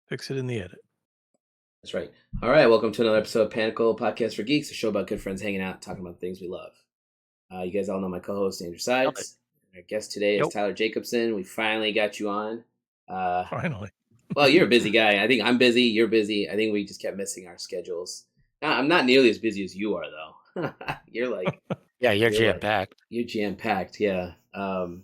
Fix it in the edit. That's right. All right, welcome to another episode of Panakal, podcast for geeks, a show about good friends hanging out, talking about things we love. You guys all know my co-host Andrew Love it. Sides. Our guest today is Yep. Tyler Jacobson. We finally got you on. Finally. Well, you're a busy guy. I think I'm busy. You're busy. I think we just kept missing our schedules. I'm not nearly as busy as you are, though. You're like, Yeah, you're jam-packed. You're jam-packed, yeah. But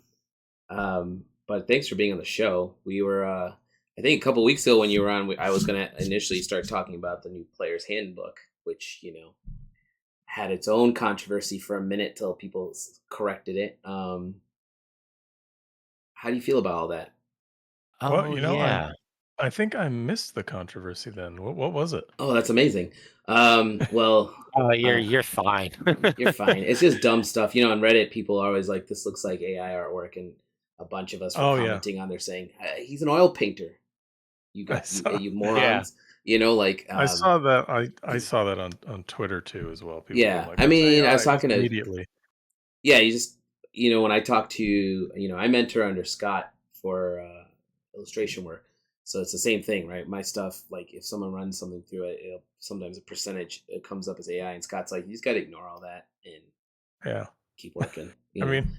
thanks for being on the show. We were, I think a couple weeks ago when you were on, I was going to initially start talking about the new Player's Handbook, which, had its own controversy for a minute till people corrected it. How do you feel about all that? Well, Yeah. I think I missed the controversy then. What was it? Oh, that's amazing. Well, You're fine. you're fine. It's just dumb stuff. On Reddit, people are always like, this looks like AI artwork. And a bunch of us were commenting on there saying, he's an oil painter. You morons. I saw that. I saw that on Twitter too as well. People Yeah, were like, I mean, I was AI talking to immediately. Yeah, you just when I talk to I mentor under Scott for illustration work, so it's the same thing, right? My stuff, like if someone runs something through it, sometimes a percentage it comes up as AI, and Scott's like, you just got to ignore all that and keep working. I mean,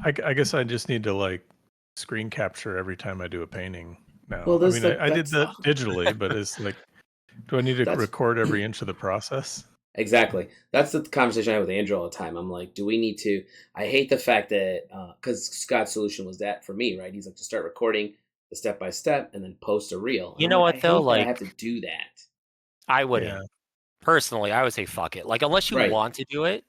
I guess I just need to like screen capture every time I do a painting now. Well, I mean, I did that digitally, but it's like, do I need to record every inch of the process? Exactly. That's the conversation I have with Andrew all the time. I'm like, do we need to? I hate the fact that because Scott's solution was that for me, right? He's like to start recording the step by step and then post a reel. You know what though? I have to do that. I wouldn't. Personally, I would say fuck it. Like unless you want to do it,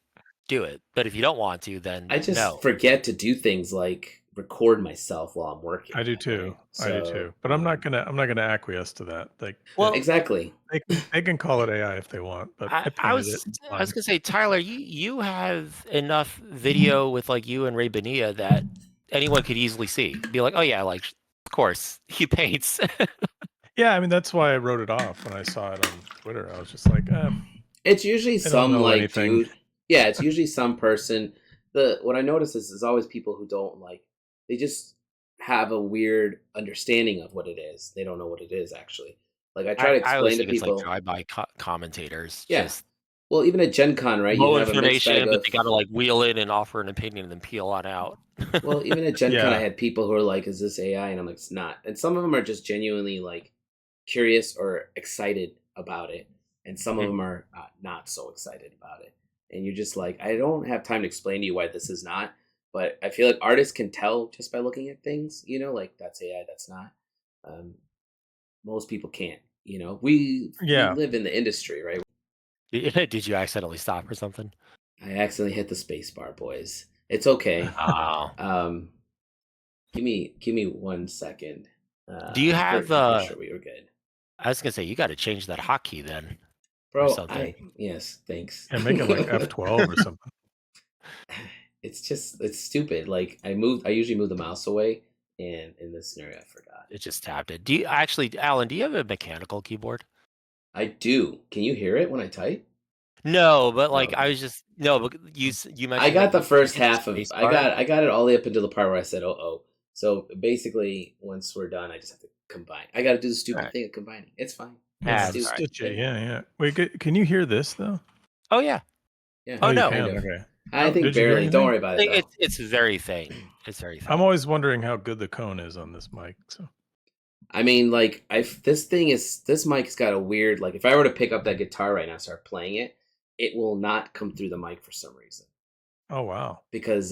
do it. But if you don't want to, then I just forget to do things like record myself while I'm working. I do too. Right? I do too. But I'm not gonna acquiesce to that. Like, well, exactly. They can call it AI if they want, but I was gonna say, Tyler, you have enough video with like you and Ray Bonilla that anyone could easily see. Be like, oh yeah, like of course he paints. Yeah, I mean that's why I wrote it off when I saw it on Twitter. I was just like, it's usually some like dude. Yeah, it's usually some person. What I notice is always people who don't like. They just have a weird understanding of what it is. They don't know what it is actually. Like I try to explain to people. It's like drive-by commentators. Yeah. Well, even at Gen Con, right? You have information, but they got to like wheel in and offer an opinion and then peel on out. Well, even at Gen Con, I had people who are like, "Is this AI?" And I'm like, "It's not." And some of them are just genuinely like curious or excited about it, and some of them are not so excited about it. And you're just like, I don't have time to explain to you why this is not. But I feel like artists can tell just by looking at things, like that's AI, that's not. Most people can't, we live in the industry, right? Did you accidentally stop or something? I accidentally hit the space bar, boys. It's okay. Give me 1 second. Do you have sure we were good. I was gonna say you got to change that hotkey then. Bro, yes, thanks. Yeah, make it like F12 or something. It's stupid. Like I usually move the mouse away, and in this scenario I forgot. It just tapped it. Do you actually, Alan, do you have a mechanical keyboard? I do. Can you hear it when I type? No, but like I was just but you mentioned I got the first half of I got it all the way up until the part where I said oh. So basically once we're done I just have to combine. I gotta do the stupid thing of combining. It's fine. Yeah. Wait, can you hear this though? Oh yeah. Yeah. Oh no. Okay. I think barely. Don't worry about it. It's very faint. It's very faint. I'm always wondering how good the cone is on this mic. So, I mean, like, this mic's got a weird, like, if I were to pick up that guitar right now and start playing it, it will not come through the mic for some reason. Oh wow! Because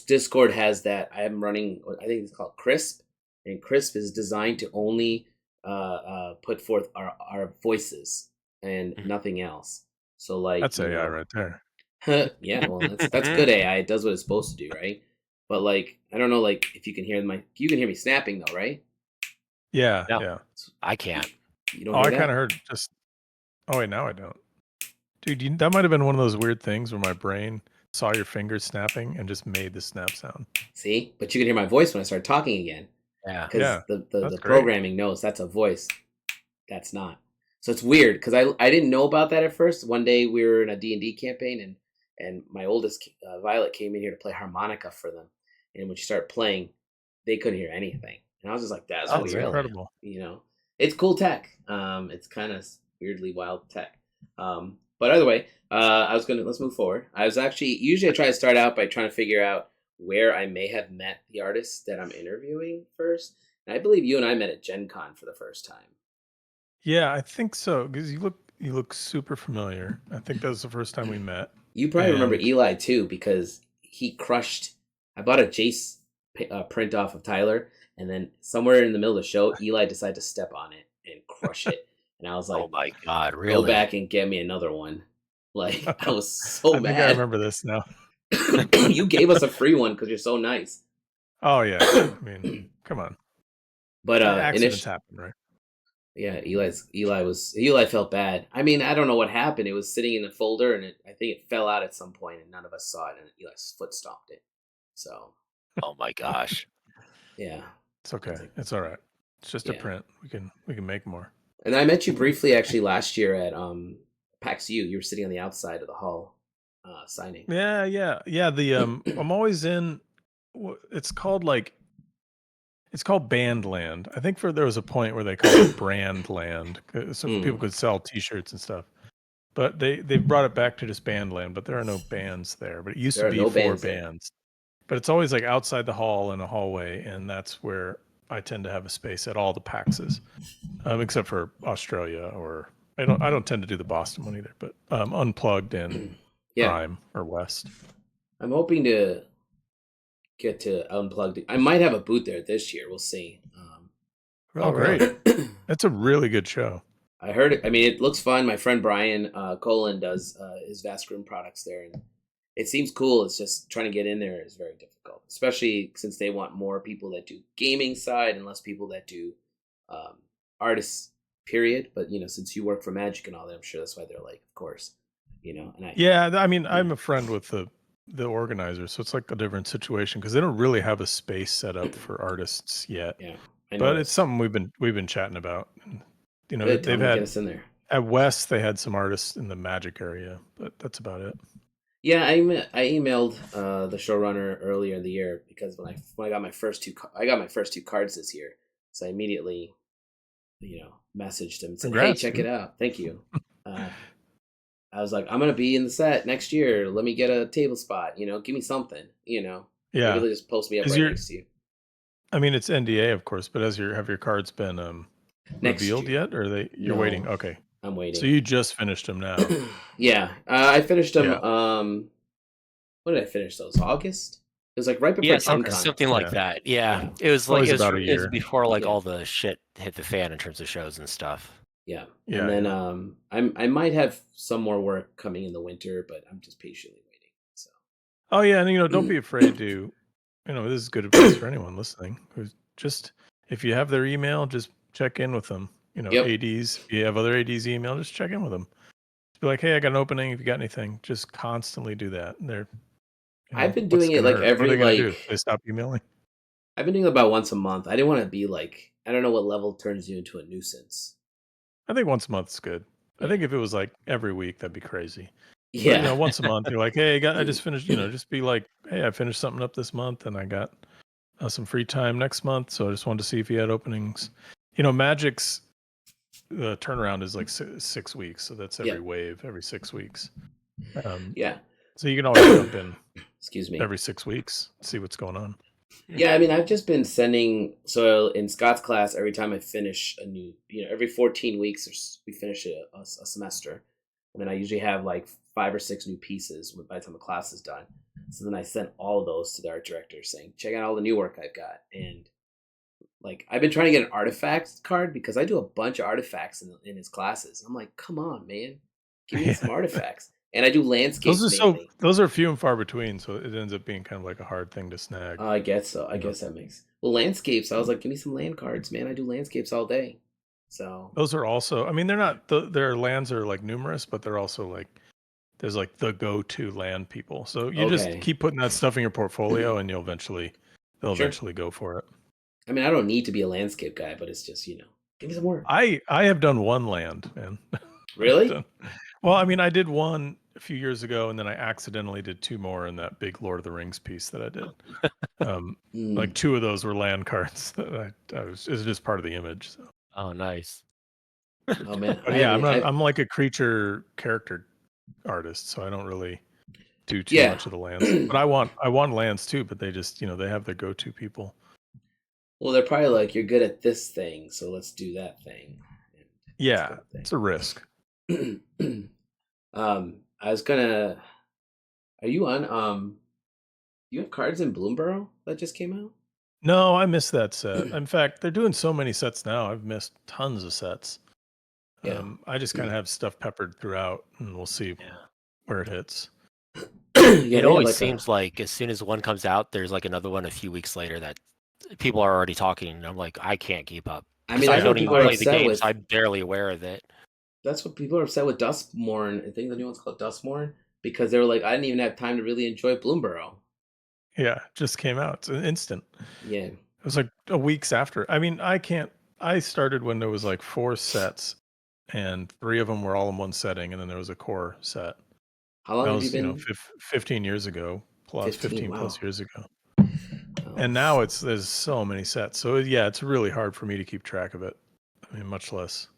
Discord has that. I am running. I think it's called Crisp, and Crisp is designed to only put forth our voices and nothing else. So like that's AI right there. Yeah, well, that's good AI. It does what it's supposed to do, right? But like, I don't know, like if you can hear you can hear me snapping though, right? Yeah, no, yeah. I can't. You don't. I kind of heard just. Oh wait, now I don't. Dude, that might have been one of those weird things where my brain saw your fingers snapping and just made the snap sound. See, but you can hear my voice when I start talking again. Yeah, because the programming knows that's a voice. That's not. So it's weird because I didn't know about that at first. One day we were in a D&D campaign and my oldest Violet came in here to play harmonica for them. And when she started playing, they couldn't hear anything. And I was just like, that's Oh, weird. really? Incredible. You know, it's cool tech. It's kind of weirdly wild tech. But either way, let's move forward. Usually I try to start out by trying to figure out where I may have met the artists that I'm interviewing first. And I believe you and I met at Gen Con for the first time. Yeah, I think so. Because you look super familiar. I think that was the first time we met. You probably remember Eli too, because he crushed. I bought a Jace print off of Tyler, and then somewhere in the middle of the show, Eli decided to step on it and crush it. And I was like, Oh my God, really? Go back and get me another one. Like, I was so I mad. think I remember this now. You gave us a free one because you're so nice. Oh yeah, I mean, come on. But accidents happen, right? Yeah, Eli felt bad. I mean, I don't know what happened. It was sitting in the folder, and I think it fell out at some point, and none of us saw it, and Eli's foot stomped it. So. Oh my gosh. Yeah. It's okay. It's all right. It's just a print. We can make more. And I met you briefly actually last year at PAX U. You were sitting on the outside of the hall signing. Yeah. The I'm always in. It's called Bandland. I think there was a point where they called it Brandland, so people could sell T-shirts and stuff. But they brought it back to just Bandland. But there are no bands there. But it used to be 4 bands. But it's always like outside the hall in a hallway, and that's where I tend to have a space at all the PAXs, except for Australia, or I don't tend to do the Boston one either. But Unplugged and Prime or West. I'm hoping to get to Unplugged. I might have a booth there this year. We'll see. Oh, great! That's a really good show. I heard it. I mean, it looks fun. My friend Brian Colin does his Vast Room products there, and it seems cool. It's just trying to get in there is very difficult, especially since they want more people that do gaming side and less people that do artists. Period. But since you work for Magic and all that, I'm sure that's why they're like, of course, And I mean, I'm a friend with the organizer, so it's like a different situation because they don't really have a space set up for artists yet. Yeah, but it's something we've been chatting about. And, they've had get us in there. At West, they had some artists in the Magic area, but that's about it. Yeah, I emailed the showrunner earlier in the year because when I got my first two cards this year, so I immediately, messaged him and said, Congrats, "Hey, check it out, thank you." I was like, "I'm gonna be in the set next year. Let me get a table spot. Give me something. Yeah, maybe they'll just post me up right next to you." I mean, it's NDA, of course, but have your cards been revealed yet, or you're waiting? Okay. I'm waiting. So you just finished them now? Yeah, I finished them. Yeah. When did I finish those? August. It was like right before something like that. Yeah, it was like about a year. It was before all the shit hit the fan in terms of shows and stuff. Yeah, and then I might have some more work coming in the winter, but I'm just patiently waiting. So. Oh yeah, and don't be afraid to, this is good advice for anyone listening. Just if you have their email, just check in with them. ADs. If you have other ADs email, just check in with them. Just be like, hey, I got an opening. If you got anything, just constantly do that. And they're. I've been doing it like every They stop emailing. I've been doing it about once a month. I didn't want to be like, I don't know what level turns you into a nuisance. I think once a month is good. Yeah. I think if it was like every week, that'd be crazy. Yeah. But, once a month, you're like, hey, I just finished. Just be like, hey, I finished something up this month, and I got some free time next month, so I just wanted to see if you had openings. Magic's turnaround is like 6 weeks, so that's every wave, every 6 weeks. So you can always jump in. Excuse me. Every 6 weeks, see what's going on. Yeah, I mean, I've just been sending. So in Scott's class, every time I finish a new, every 14 weeks, we finish a semester, and then I usually have like 5 or 6 new pieces by the time the class is done. So then I sent all of those to the art director, saying, "Check out all the new work I've got." And like, I've been trying to get an artifact card because I do a bunch of artifacts in his classes. I'm like, come on, man, give me some artifacts. And I do landscapes. Those are few and far between, so it ends up being kind of like a hard thing to snag. I guess so. I guess that makes landscapes. I was like, give me some land cards, man. I do landscapes all day. So those are also. I mean, they're not. Their lands are like numerous, but they're also like there's like the go-to land people. So you just keep putting that stuff in your portfolio, and they'll eventually go for it. I mean, I don't need to be a landscape guy, but it's just give me some work. I have done one land, man. Really? Well, I mean, I did one. a few years ago, and then I accidentally did 2 more in that big Lord of the Rings piece that I did. Like 2 of those were land cards that it was just part of the image. So. Oh, nice. Oh man, But yeah, I'm like a creature character artist, so I don't really do too much of the lands. But I want lands too, but they just they have their go-to people. Well, they're probably like, you're good at this thing, so let's do that thing. Yeah, it's a risk. I was gonna. Are you on? You have cards in Bloomborough that just came out? No, I missed that set. In fact, they're doing so many sets now. I've missed tons of sets. Yeah. I just kind of have stuff peppered throughout, and we'll see where it hits. It always seems like as soon as one comes out, there's like another one a few weeks later that people are already talking. And I'm like, I can't keep up. I mean, I don't even play the games. I'm barely aware of it. That's what people are upset with Duskmourn. I think the new one's called Duskmourn because they were like, I didn't even have time to really enjoy Bloomborough. Yeah, just came out. It's an instant. Yeah. It was like a weeks after. I mean, I started when there was like 4 sets, and 3 of them were all in one setting, and then there was a core set. How long have you been? 15 years ago, plus 15 plus years ago. Oh. And now there's so many sets. So yeah, it's really hard for me to keep track of it. I mean, much less.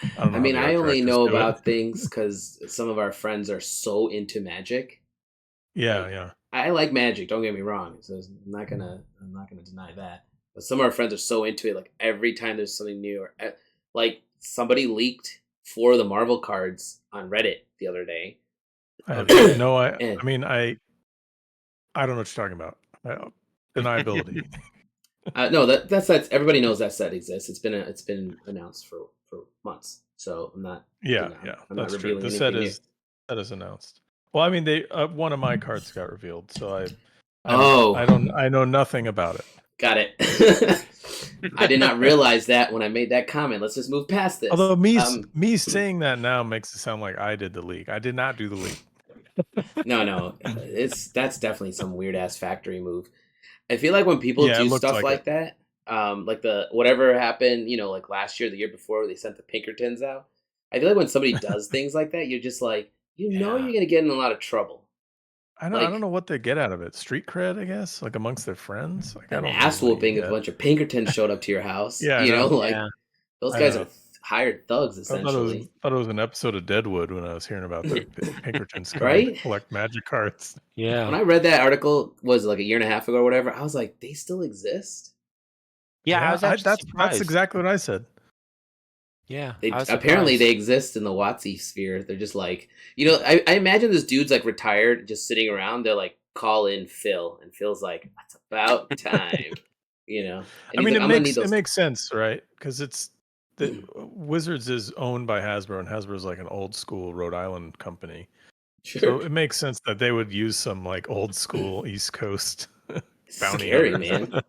I don't know. I mean, I only know about things because some of our friends are so into Magic. Yeah, yeah. I like Magic. Don't get me wrong. So I'm not gonna deny that. But some of our friends are so into it. Like every time there's something new, or like somebody leaked 4 of the Marvel cards on Reddit the other day. I don't know what you're talking about. Deniability. No, that's everybody knows that set exists. It's been announced for months. So I'm not. Yeah, I'm that's not true. The set is announced. Well, I mean, they one of my cards got revealed, so I know nothing about it. Got it. I did not realize that when I made that comment. Let's just move past this. Although me saying that now makes it sound like I did the leak. I did not do the leak. No, that's definitely some weird ass factory move. I feel like when people do stuff like that, like the whatever happened, like last year, the year before, they sent the Pinkertons out. I feel like when somebody does things like that, you're just like, you're gonna get in a lot of trouble. I don't know what they get out of it. Street cred, I guess, like amongst their friends. Like an ass whooping if a bunch of Pinkertons showed up to your house. Those guys are hired thugs essentially. I thought it was an episode of Deadwood when I was hearing about the Pinkertons right? Collect magic cards. Yeah. When I read that article, was it like a year and a half ago or whatever, I was like, they still exist? Yeah, that's exactly what I said. Yeah, apparently they exist in the WotC sphere. They're just like, I imagine this dude's like retired, just sitting around. They're like, call in Phil, and Phil's like, it's about time, And I mean, it makes sense, right? Because it's the Wizards is owned by Hasbro, and Hasbro's like an old school Rhode Island company. Sure. So it makes sense that they would use some like old school East Coast bounty. Scary, man.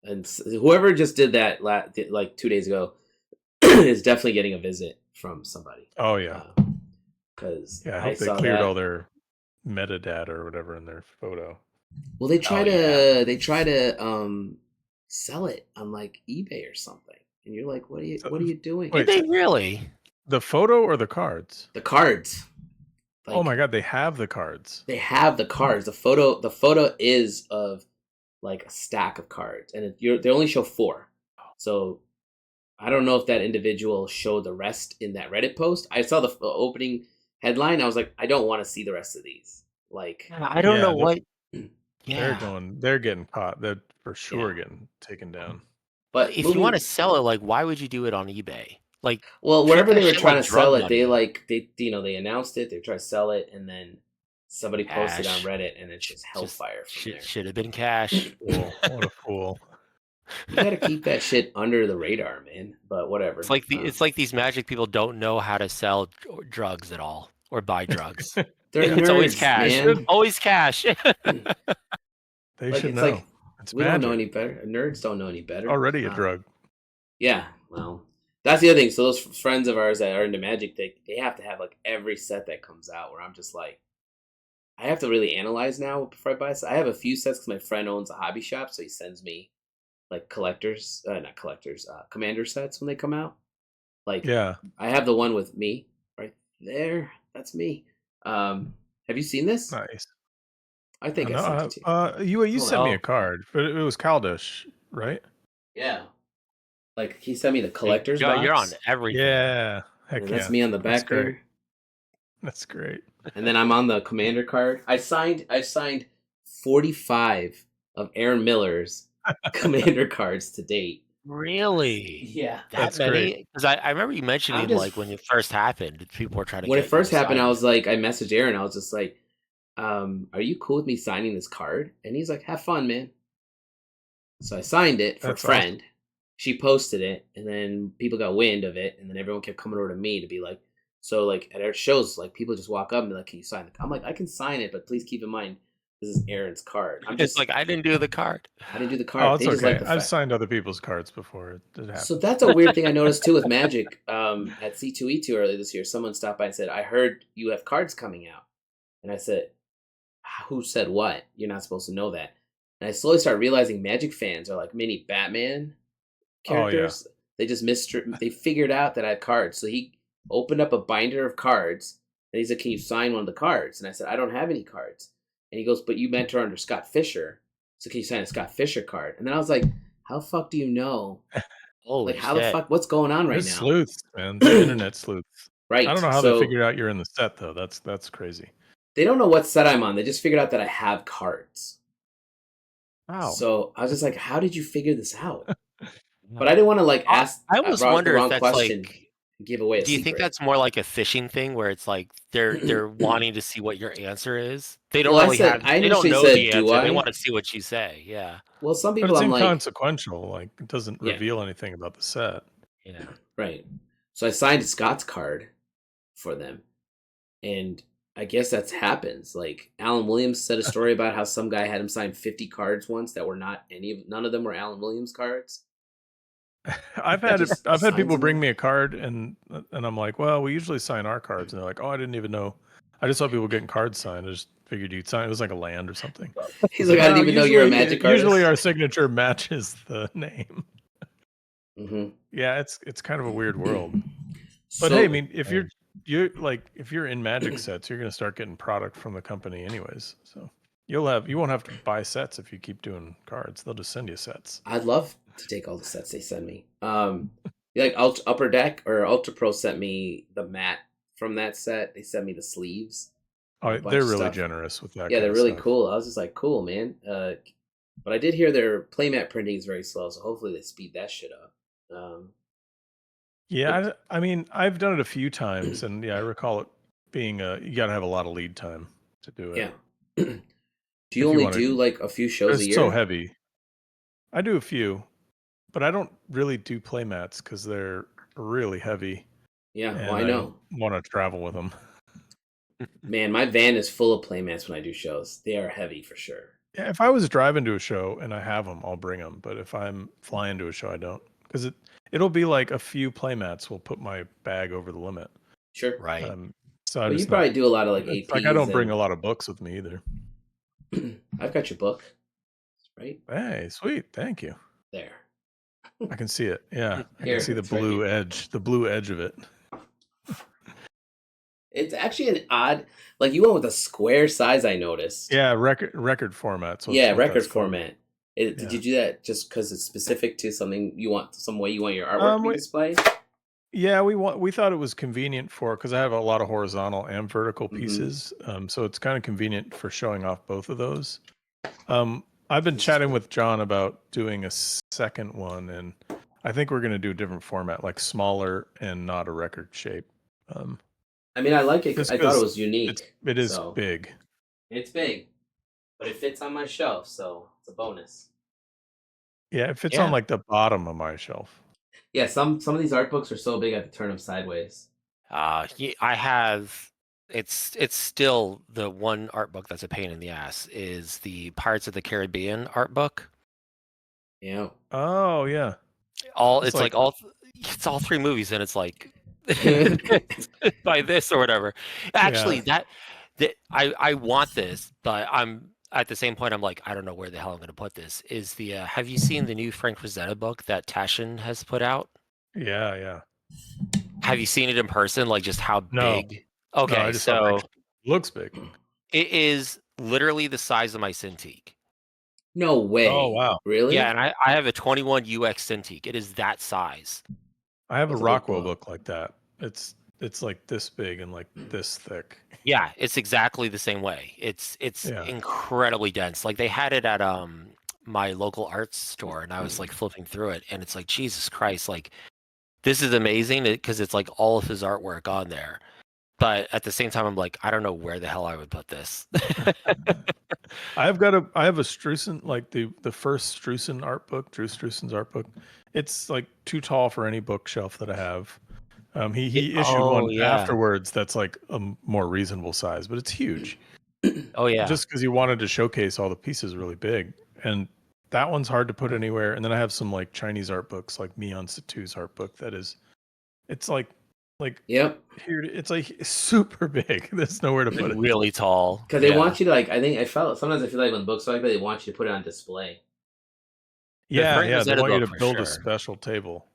And whoever just did that like 2 days ago is definitely getting a visit from somebody. Oh yeah, because I hope they cleared all their metadata or whatever in their photo. Well, they try to sell it on like eBay or something, and you're like, what are you doing? Did they really? The photo or the cards? The cards. Like, oh my god, they have the cards. They have the cards. The photo is of like a stack of cards, and they only show 4. So I don't know if that individual showed the rest in that Reddit post. I saw the opening headline. I was like, I don't want to see the rest of these. Like, I don't know what. Yeah, they're getting caught. They're for sure getting taken down. But if you want to sell it, like, why would you do it on eBay? Like, well, wherever they were trying to sell it, they announced it. They tried to sell it, and then somebody posted on Reddit, and it's just hellfire from there. Should have been cash. What a fool! You got to keep that shit under the radar, man. But whatever. It's like it's like these Magic people don't know how to sell drugs at all or buy drugs. It's always cash. Man. Always cash. They should know. We don't know any better. Nerds don't know any better. Already a drug. Yeah, well, that's the other thing. So those friends of ours that are into Magic, they have to have like every set that comes out. Where I'm just like, I have to really analyze now before I buy it. So I have a few sets because my friend owns a hobby shop, so he sends me like commander sets when they come out. Like, I have the one with me, right? There, that's me. Have you seen this? Nice. I think I sent it to you. You Oh, sent me hell. a card, but it was Kaldish, right? Yeah. Like he sent me the collector's You're on box. everything. Yeah. Heck And yeah. that's me on the back That's great. there. That's great. And then I'm on the commander card. I've signed 45 of Aaron Miller's commander cards to date. Really? Yeah. That many? Because I remember you mentioning like when it first happened, people were trying to when get it first happened, I sign was like, I messaged Aaron, I was just like, are you cool with me signing this card? And he's like, have fun, man. So I signed it for That's a friend. awesome. She posted it, and then people got wind of it, and then everyone kept coming over to me to be like, so like at our shows, like people just walk up and be like, can you sign it? I'm like, I can sign it, but please keep in mind this is Aaron's card. I'm just It's like I didn't do the card. I didn't do the card. Oh, it's They just okay. like the I've fact. signed other people's cards before. It happens. So that's a weird thing I noticed too with Magic. At C2E2 earlier this year, someone stopped by and said, I heard you have cards coming out. And I said, who said what? You're not supposed to know that. And I slowly started realizing Magic fans are like mini Batman characters. Oh, yeah. They just they figured out that I had cards. So he opened up a binder of cards and he said, can you sign one of the cards? And I said, I don't have any cards. And he goes, but you mentor under Scott Fisher. So can you sign a Scott Fisher card? And then I was like, how the fuck do you know? Holy like, how shit. the fuck? What's going on right They're now? sleuths, man. They're internet sleuths. Right. I don't know how they figured out you're in the set, though. That's crazy. They don't know what set I'm on. They just figured out that I have cards. Wow. So I was just like, how did you figure this out? But I didn't want to like ask. I almost wonder if that's question, like. Give away. Do you think that's more like a phishing thing, where it's like they're wanting to see what your answer is? They don't really have. They don't know the answer. They want to see what you say. Yeah. Well, some people but it's I'm inconsequential. Like it doesn't reveal anything about the set. Yeah. Right. So I signed Scott's card for them, and I guess that happens. Like Alan Williams said a story about how some guy had him sign 50 cards once that were none of them were Alan Williams cards. I've had people bring me a card and I'm like, well, we usually sign our cards, and they're like, oh, I didn't even know. I just saw people getting cards signed. I just figured you'd sign. It was like a land or something. He's like, I didn't even know you're a Magic artist. Usually our signature matches the name. Mm-hmm. Yeah, it's kind of a weird world. But hey, I mean, if you're in Magic sets, you're gonna start getting product from the company anyways. So you won't have to buy sets if you keep doing cards. They'll just send you sets. I'd love to take all the sets they send me. Like Upper Deck or Ultra Pro sent me the mat from that set. They sent me the sleeves. Oh, they're really generous with that. Yeah, they're really cool. I was just like, cool, man. But I did hear their playmat printing is very slow, so hopefully they speed that shit up. Yeah, I mean, I've done it a few times, and yeah, I recall it being you got to have a lot of lead time to do it. Yeah. Do you only do like a few shows a year? It's so heavy. I do a few, but I don't really do playmats because they're really heavy. Yeah, well, I know. Want to travel with them. Man, my van is full of playmats when I do shows. They are heavy for sure. Yeah, if I was driving to a show and I have them, I'll bring them. But if I'm flying to a show, I don't, because it'll be like a few playmats will put my bag over the limit. Sure, right. So you probably do a lot of like APs. Like I don't bring a lot of books with me either. I've got your book, right? Hey, sweet, thank you. There, I can see it. Yeah, I can see the blue edge, the blue edge of it. It's actually an odd, like you went with a square size. I noticed. Yeah, record format. So yeah, record format. Did you do that just because it's specific to something you want, some way you want your artwork to be displayed? Yeah, we thought it was convenient because I have a lot of horizontal and vertical pieces, so it's kind of convenient for showing off both of those. I've been chatting with John about doing a second one, and I think we're going to do a different format, like smaller and not a record shape. I mean, I like it. I thought it was unique. It is big. It's big, but it fits on my shelf, so it's a bonus. Yeah, it fits on like the bottom of my shelf. Yeah, some of these art books are so big I have to turn them sideways. I have. It's still the one art book that's a pain in the ass is the Pirates of the Caribbean art book. Yeah. Oh yeah. It's all three movies, and it's like by this or whatever. Actually, that I want this, but I'm at the same point. I'm like, I don't know where the hell I'm going to put this. Is the have you seen the new Frank Frazetta book that Taschen has put out? Yeah. Have you seen it in person? Like just how big? No, I Okay, just saw so pictures. Looks big. it is literally the size of my Cintiq. No way. Oh wow. Really? Yeah, and I have a 21 UX Cintiq. It is that size. I have That's a a big Rockwell book. book like that. It's like this big and like this thick. Yeah, it's exactly the same way. It's Yeah. incredibly dense. Like they had it at my local arts store, and I was like flipping through it, and it's like Jesus Christ, like this is amazing because it's like all of his artwork on there. But at the same time, I'm like, I don't know where the hell I would put this. I have a Strusen, like the first Strusen art book, Drew Strussen's art book. It's like too tall for any bookshelf that I have. He issued one afterwards that's like a more reasonable size, but it's huge. Oh yeah. Just because he wanted to showcase all the pieces really big. And that one's hard to put anywhere. And then I have some like Chinese art books, like Mian Situ's art book it's like Yep. here it's like super big. There's nowhere to put it. Really tall. Because they want you to like. Sometimes I feel like when books are like that, they want you to put it on display. Yeah, Frank they want you to book for build a sure. special table.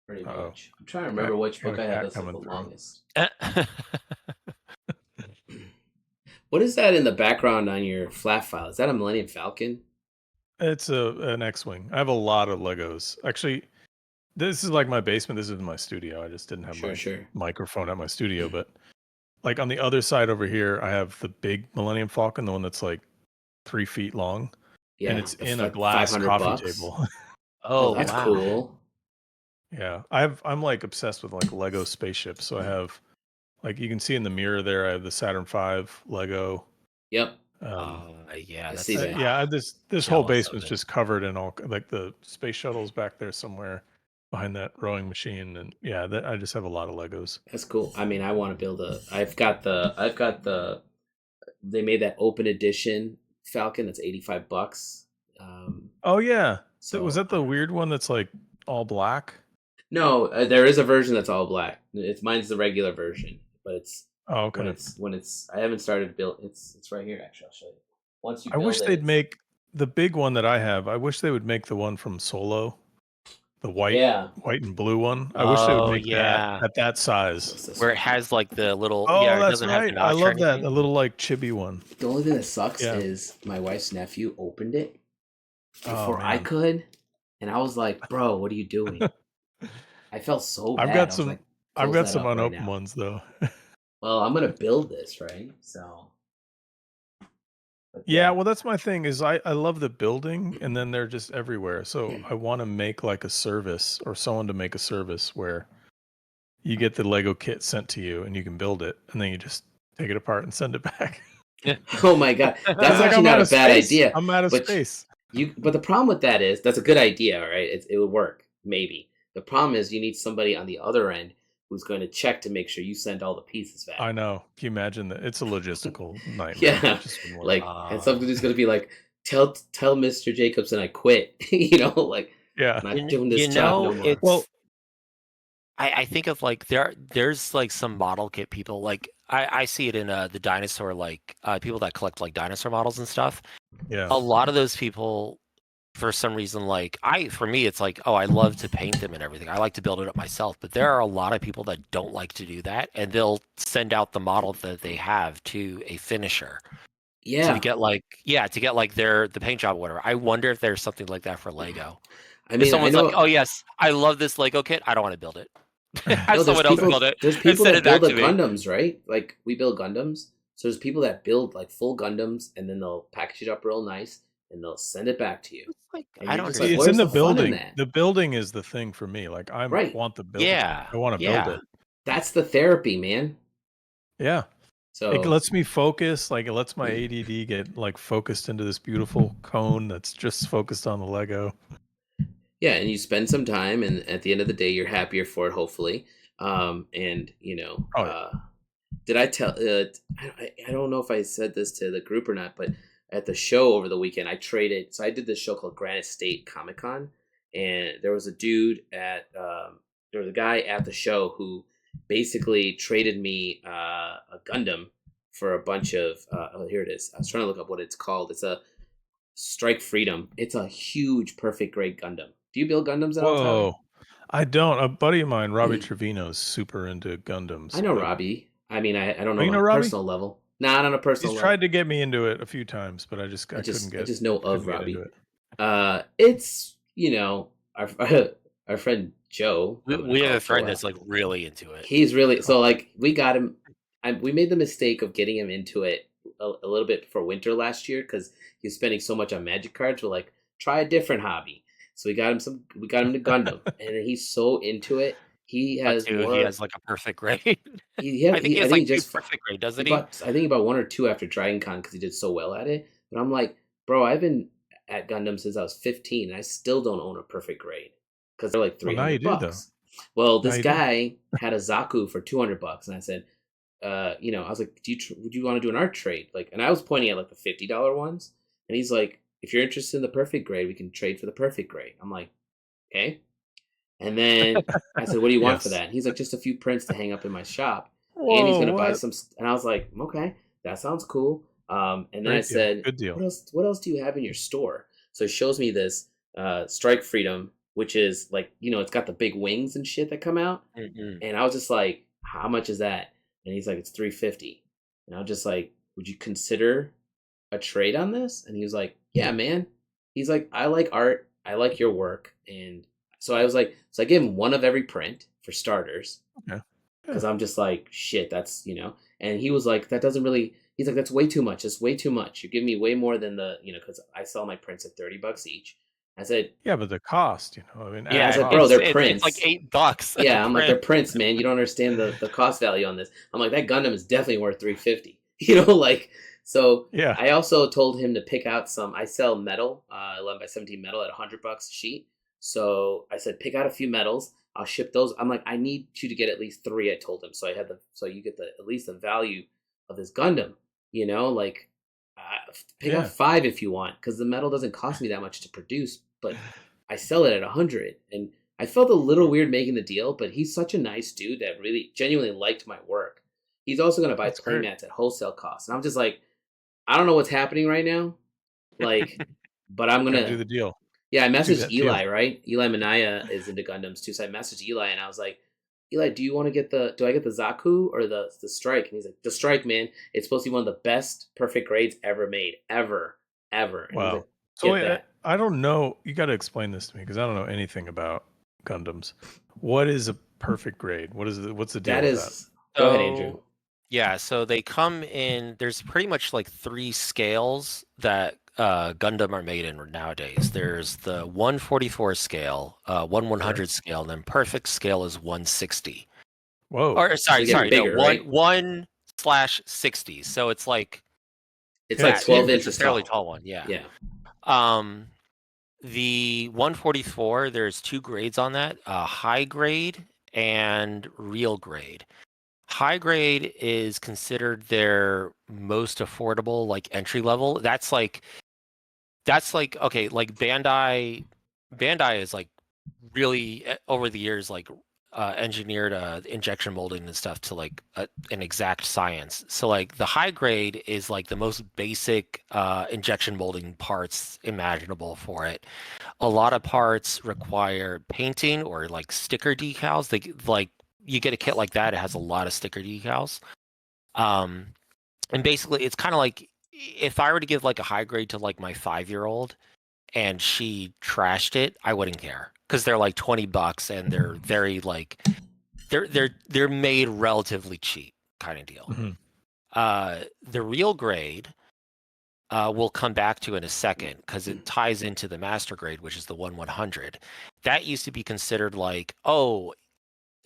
Pretty much. I'm trying to remember which book I have that's like the longest. What is that in the background on your flat file? Is that a Millennium Falcon? It's an X-Wing. I have a lot of Legos. Actually, this is like my basement. This is my studio. I just didn't have my microphone at my studio. But like on the other side over here, I have the big Millennium Falcon, the one that's like 3 feet long. Yeah, and it's in a glass coffee table. Oh, that's cool. Yeah, I'm like obsessed with like Lego spaceships. So I have, like you can see in the mirror there, I have the Saturn V Lego. Yep. Yeah, I see that. Yeah, this whole basement's just covered in all like the space shuttle's back there somewhere behind that rowing machine, and yeah, I just have a lot of Legos. That's cool. I mean, I want to build I've got the. They made that open edition Falcon that's $85. Oh yeah, so was that the weird one that's like all black? No, there is a version that's all black. Mine's the regular version, but it's when it's I haven't started to build. It's right here. Actually, I'll show you. Once you I wish they'd make the big one that I have. I wish they would make the one from Solo, the white and blue one. I wish they would make that at that size, where it has like the little. Oh, yeah, it that's doesn't right. have the I notch or love that. anything. The little like chibi one. The only thing that sucks is my wife's nephew opened it before I could, and I was like, "Bro, what are you doing?" I felt so bad. I've got some unopened ones though. Well, I'm gonna build this, right? So. Yeah, well, that's my thing. Is I love the building, and then they're just everywhere. So I want to make like a service, or someone to make a service where you get the Lego kit sent to you, and you can build it, and then you just take it apart and send it back. Oh my god, that's actually not a bad idea. I'm out of space. But the problem with that is that's a good idea, right? It would work, maybe. The problem is you need somebody on the other end who's going to check to make sure you send all the pieces back. I know. Can you imagine that? It's a logistical nightmare. Yeah, like and somebody's going to be like, tell Mr. Jacobson I quit. Like not doing this job no more. Well, I think of like there's like some model kit people, like I see it in the dinosaur, like people that collect like dinosaur models and stuff. Yeah, a lot of those people, for some reason, like for me, it's like, oh, I love to paint them and everything. I like to build it up myself, but there are a lot of people that don't like to do that, and they'll send out the model that they have to a finisher. Yeah. To get like the paint job or whatever. I wonder if there's something like that for Lego. I mean, if someone's like, oh yes, I love this Lego kit, I don't want to build it. Have someone else build it. There's people that build the Gundams, right? Like we build Gundams. So there's people that build like full Gundams, and then they'll package it up real nice, and they'll send it back to you. Like, I don't see. It's in the building. The building is the thing for me. Like I want the building. Yeah, I want to build it. That's the therapy, man. Yeah. So it lets me focus. Like it lets my ADD get like focused into this beautiful cone that's just focused on the Lego. Yeah, and you spend some time, and at the end of the day, you're happier for it, hopefully. And did I tell? I don't know if I said this to the group or not, but at the show over the weekend, I traded. So I did this show called Granite State Comic Con, and there was a dude there was a guy at the show who basically traded me a Gundam for a bunch of. Here it is. I was trying to look up what it's called. It's a Strike Freedom. It's a huge, perfect grade Gundam. Do you build Gundams at all? I don't. A buddy of mine, Robbie Trevino, is super into Gundams. I know Robbie. I mean, I don't know you on know a Robbie? personal level. Not on a personal He's level. tried to get me into it a few times, but I just know of couldn't get Robbie. into it. It's our friend Joe. We have a friend that's like really into it. He's really so like we got him. We made the mistake of getting him into it a little bit for winter last year because he was spending so much on magic cards. We're like, try a different hobby. So we got him to Gundam, and he's so into it. He has he has like a perfect grade. I think he has like just perfect grade, doesn't he? I think he bought 1 or 2 after Dragon Con because he did so well at it. But I'm like, bro, I've been at Gundam since I was 15, and I still don't own a perfect grade because they're like $300 bucks. Well, this guy had a Zaku for $200, and I said, I was like, would you want to do an art trade? Like, and I was pointing at like the $50 ones, and he's like, if you're interested in the perfect grade, we can trade for the perfect grade. I'm like, okay. And then I said, what do you want for that? And he's like, just a few prints to hang up in my shop. Whoa, and he's going to buy some. And I was like, okay, that sounds cool. And then I said, good deal. What else do you have in your store? So he shows me this Strike Freedom, which is like, it's got the big wings and shit that come out. Mm-hmm. And I was just like, how much is that? And he's like, it's $350. And I was just like, would you consider a trade on this? And he was like, yeah, man. He's like, I like art. I like your work. And so I was like, I gave him one of every print for starters. Okay. Because I'm just like, shit, that's, and he was like, he's like, that's way too much. It's way too much. You give me way more than because I sell my prints at $30 each. I said, yeah, but the cost, I mean, yeah, I said, bro, they're prints. It's like $8. Yeah, I'm like, they're prints, man. You don't understand the cost value on this. I'm like, that Gundam is definitely worth $350. So yeah. I also told him to pick out some. I sell metal, 11x17 metal at $100 a sheet. So I said, pick out a few metals. I'll ship those. I'm like, I need you to get at least 3. I told him, so you get at least the value of this Gundam. Pick out 5 if you want, because the metal doesn't cost me that much to produce, but I sell it at 100. And I felt a little weird making the deal, but he's such a nice dude that really genuinely liked my work. He's also going to buy playmats at wholesale cost, and I'm just like, I don't know what's happening right now, but I'm gonna do the deal. Yeah, I messaged Eli, right? Eli Manaya is into Gundams too, so I messaged Eli and I was like, Eli, do I get the Zaku or the Strike? And he's like, the Strike, man. It's supposed to be one of the best perfect grades ever made, ever. And wow. Like, so I don't know. You got to explain this to me because I don't know anything about Gundams. What is a perfect grade? What's the deal with that? Go ahead, Andrew. Yeah, so they come in. There's pretty much like 3 scales that Gundam are made in nowadays. There's the 144 scale, 1/100 scale, and then perfect scale is 160. Whoa! Or sorry, bigger, no, right? 1/60. So it's like 12 inches. It's a fairly tall one. Yeah. Yeah. The 144. There's 2 grades on that: high grade and real grade. High grade is considered their most affordable, like entry level. That's like okay, like Bandai is like really over the years like engineered injection molding and stuff to like an exact science. So like the high grade is like the most basic injection molding parts imaginable for it. A lot of parts require painting or like sticker decals. They like you get a kit like that, it has a lot of sticker decals. And basically it's kind of like if I were to give like a high grade to like my 5-year-old and she trashed it, I wouldn't care because they're like $20 and they're very like they're made relatively cheap kind of deal. Mm-hmm. The real grade we'll come back to in a second because it ties into the master grade, which is the 1/100. That used to be considered like, oh,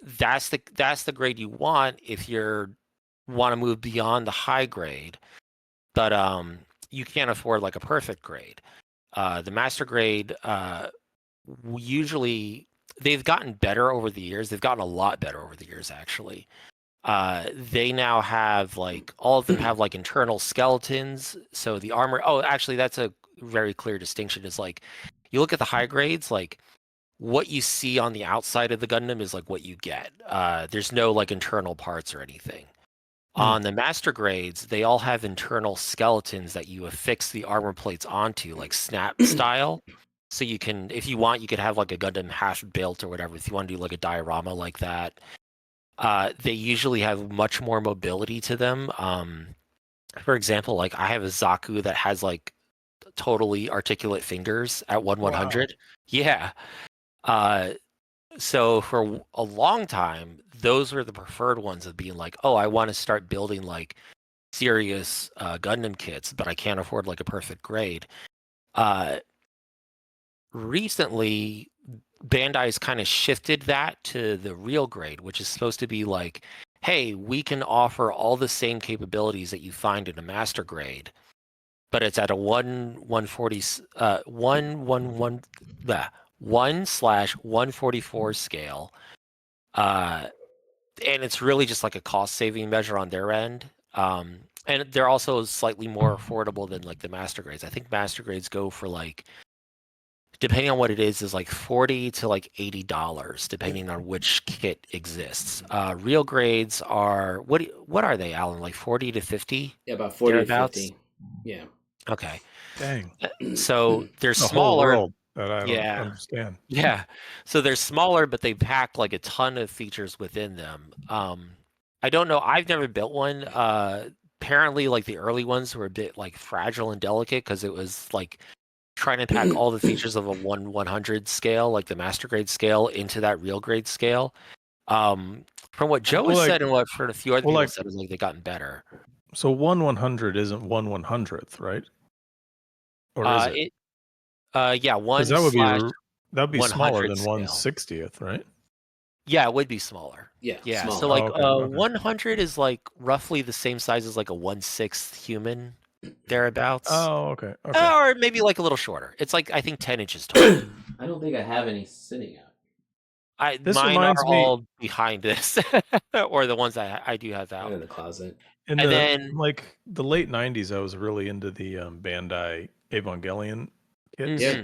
that's the grade you want if you want to move beyond the high grade, but you can't afford like a perfect grade. The master grade usually they've gotten better over the years. They've gotten a lot better over the years actually. They now have like all of them have like internal skeletons. So the armor. Oh, actually, that's a very clear distinction. Is like you look at the high grades, like what you see on the outside of the Gundam is like what you get. There's no like internal parts or anything. On the master grades, they all have internal skeletons that you affix the armor plates onto, like snap style. So you can, if you want, you could have like a Gundam half built or whatever. If you want to do like a diorama like that, they usually have much more mobility to them. For example, like I have a Zaku that has like totally articulate fingers at 1/100. Wow. Yeah. So for a long time, those were the preferred ones of being like, oh, I want to start building like serious Gundam kits, but I can't afford like a perfect grade. Recently, Bandai's kind of shifted that to the real grade, which is supposed to be like, hey, we can offer all the same capabilities that you find in a master grade, but it's at a 1/144 scale. And it's really just like a cost saving measure on their end. And they're also slightly more affordable than like the master grades. I think master grades go for like, depending on what it is like $40 to like $80, depending on which kit exists. Real grades are what are they, Alan? Like 40 to 50? Yeah, about 40 to 50. Yeah. Okay. Dang. So they're the smaller. Whole world that I don't understand. Yeah. So they're smaller, but they pack like a ton of features within them. I don't know. I've never built one. Apparently, like the early ones were a bit like fragile and delicate because it was like trying to pack all the features of a 1/100 scale, like the master grade scale, into that real grade scale. From what Joe has said and what for a few other people said, is like they've gotten better. So 1/100 isn't 1/100th, right? Or is it? Yeah, one that'd be smaller than 1/60th, right? Yeah, it would be smaller. Yeah. So like 100 is like roughly the same size as like a 1/6 human, thereabouts. Oh, okay. Or maybe like a little shorter. It's like I think 10 inches tall. I don't think I have any sitting out. Mine are all behind this, or the ones I do have out in the closet. And then like the late 90s, I was really into the Bandai Evangelion kits. Yeah.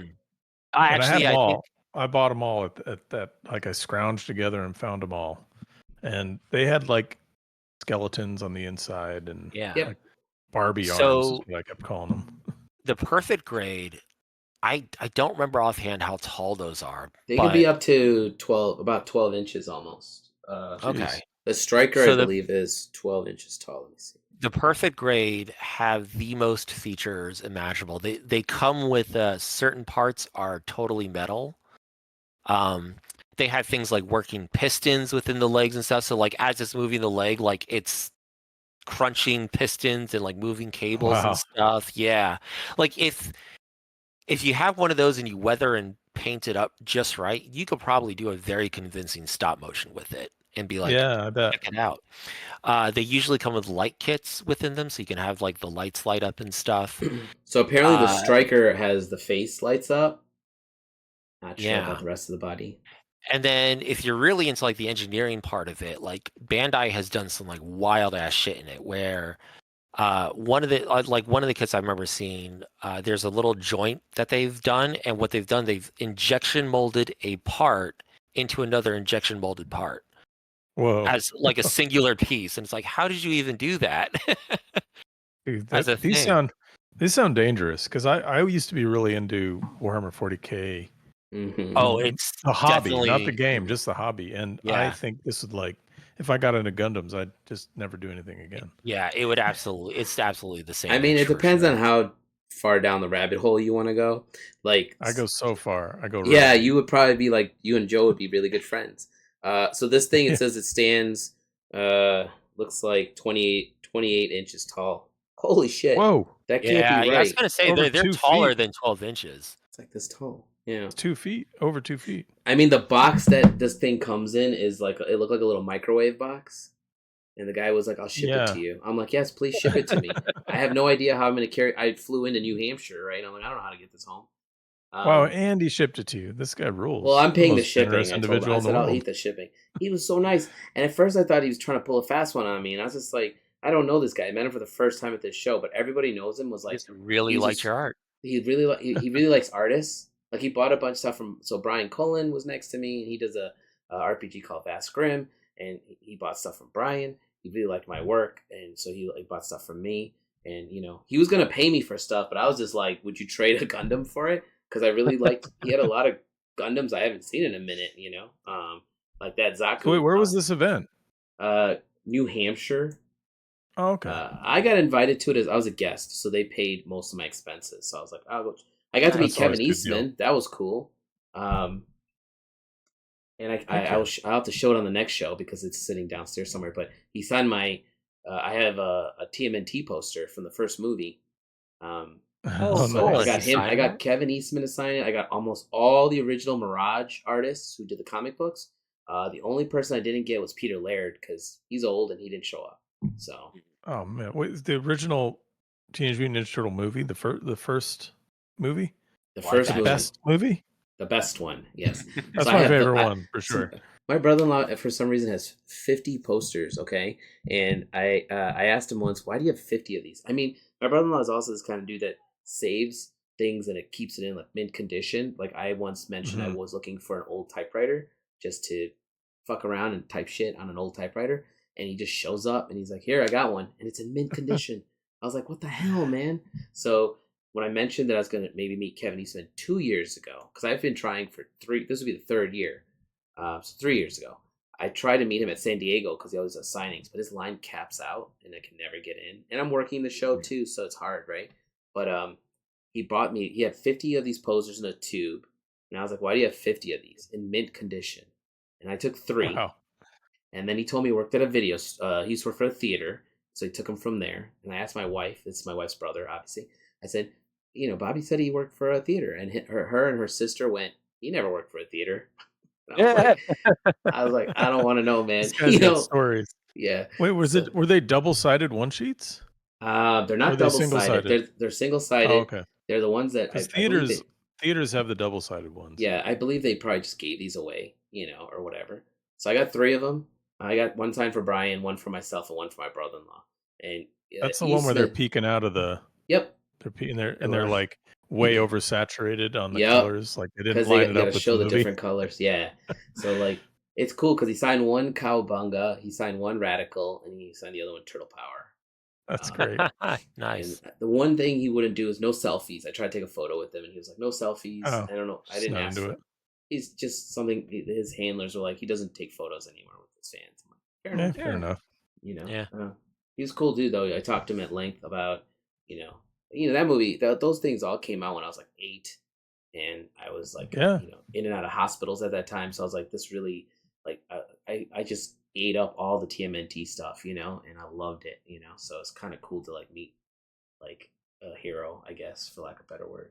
I had them all. I bought them all at that. Like I scrounged together and found them all, and they had like skeletons on the inside and like Barbie arms is what I kept calling them. The perfect grade. I don't remember offhand how tall those are. They can be up to about 12 inches almost. Okay. The striker, I believe, is 12 inches tall. Let me see. The perfect grade have the most features imaginable. They come with certain parts are totally metal. They have things like working pistons within the legs and stuff. So like as it's moving the leg, like it's crunching pistons and like moving cables and stuff. Yeah. Like if you have one of those and you weather and paint it up just right, you could probably do a very convincing stop motion with it and be like, I bet. Check it out. They usually come with light kits within them, so you can have like the lights light up and stuff. So apparently the striker has the face lights up. Not sure about the rest of the body. And then if you're really into like the engineering part of it, like Bandai has done some like wild ass shit in it where one of the kits I remember seeing, there's a little joint that they've done, and what they've done, they've injection molded a part into another injection molded part. Whoa. As like a singular piece. And it's like, how did you even do that? Dude, these sound dangerous because I used to be really into Warhammer 40K. Mm-hmm. Oh, it's the hobby, not the game, just the hobby. And I think this would like, if I got into Gundams, I'd just never do anything again. Yeah, it's absolutely the same. I mean, it depends on how far down the rabbit hole you want to go. Like I go so far. I go you would probably be like, you and Joe would be really good friends. So this thing, it says it stands looks like 28 inches tall. Holy shit. Whoa. That can't be right. Yeah, I was gonna say they're taller than 12 inches. It's like this tall. Yeah. It's 2 feet, over 2 feet. I mean, the box that this thing comes in is like, it looked like a little microwave box. And the guy was like, I'll ship it to you. I'm like, yes, please ship it to me. I have no idea how I'm going to carry. I flew into New Hampshire, right? I'm like, I don't know how to get this home. Wow, and he shipped it to you. This guy rules. Well, I'm paying the shipping. I said, I'll eat the shipping. He was so nice. And at first I thought he was trying to pull a fast one on me. And I was just like, I don't know this guy. I met him for the first time at this show, but everybody knows him. Was like, he really likes your art. He really likes artists. Like he bought a bunch of stuff from. So Brian Cullen was next to me, and he does a RPG called Vast Grim, and he bought stuff from Brian. He really liked my work, and so he like bought stuff from me. And he was gonna pay me for stuff, but I was just like, "Would you trade a Gundam for it?" because I really liked. He had a lot of Gundams I haven't seen in a minute. Like that Zaku. So wait, where was this event? New Hampshire. Oh, okay. I got invited to it as I was a guest, so they paid most of my expenses. So I was like, I'll go. I got to meet Kevin Eastman. That was cool. And I'll have to show it on the next show because it's sitting downstairs somewhere. But he signed my. I have a TMNT poster from the first movie. So I got him. I got Kevin Eastman to sign it. I got almost all the original Mirage artists who did the comic books. The only person I didn't get was Peter Laird because he's old and he didn't show up. So. Oh man, wait, the original Teenage Mutant Ninja Turtle movie, the first movie, best movie, the best one. Yes, that's my favorite one for sure. My brother-in-law, for some reason, has 50 posters. Okay, and I asked him once, why do you have 50 of these? I mean, my brother-in-law is also this kind of dude that saves things and it keeps it in like mint condition. Like I once mentioned, I was looking for an old typewriter just to fuck around and type shit on an old typewriter. And he just shows up and he's like, here, I got one. And it's in mint condition. I was like, what the hell, man? So when I mentioned that I was going to maybe meet Kevin Eastman 2 years ago, because I've been trying for this would be the third year. So 3 years ago, I tried to meet him at San Diego because he always does signings, but his line caps out and I can never get in. And I'm working the show too, so it's hard, right? But he had 50 of these posters in a tube. And I was like, why do you have 50 of these in mint condition? And I took 3. Wow. And then he told me he worked at a video. He used to work for a theater, so he took him from there. And I asked my wife, this is my wife's brother, obviously. I said, Bobby said he worked for a theater. And her and her sister went, he never worked for a theater. I was like, I don't want to know, man. Stories. Yeah. Wait, were they double-sided one sheets? They're not double-sided. They're single-sided. Oh, okay. They're the ones that theaters have the double-sided ones. Yeah, I believe they probably just gave these away, or whatever. So I got 3 of them. I got one signed for Brian, one for myself, and one for my brother-in-law. And that's the one where they're peeking out of the. Yep. They're peeking there, and they're like way oversaturated on the colors. Like they didn't line it up with show the movie. Different colors. Yeah. So like it's cool because he signed one Cowabunga, he signed one Radical, and he signed the other one Turtle Power. That's great. Nice. And the one thing he wouldn't do is no selfies. I tried to take a photo with him, and he was like, "No selfies." Oh, I don't know. I didn't ask him. He's just something. His handlers were like, he doesn't take photos anymore with his fans. I'm like, fair enough. Yeah. He was a cool dude though. I talked to him at length about, that movie. Those things all came out when I was like 8, and I was like, in and out of hospitals at that time. So I was like, this really, like, I just ate up all the TMNT stuff, and I loved it, So it's kind of cool to like meet like a hero, I guess, for lack of a better word.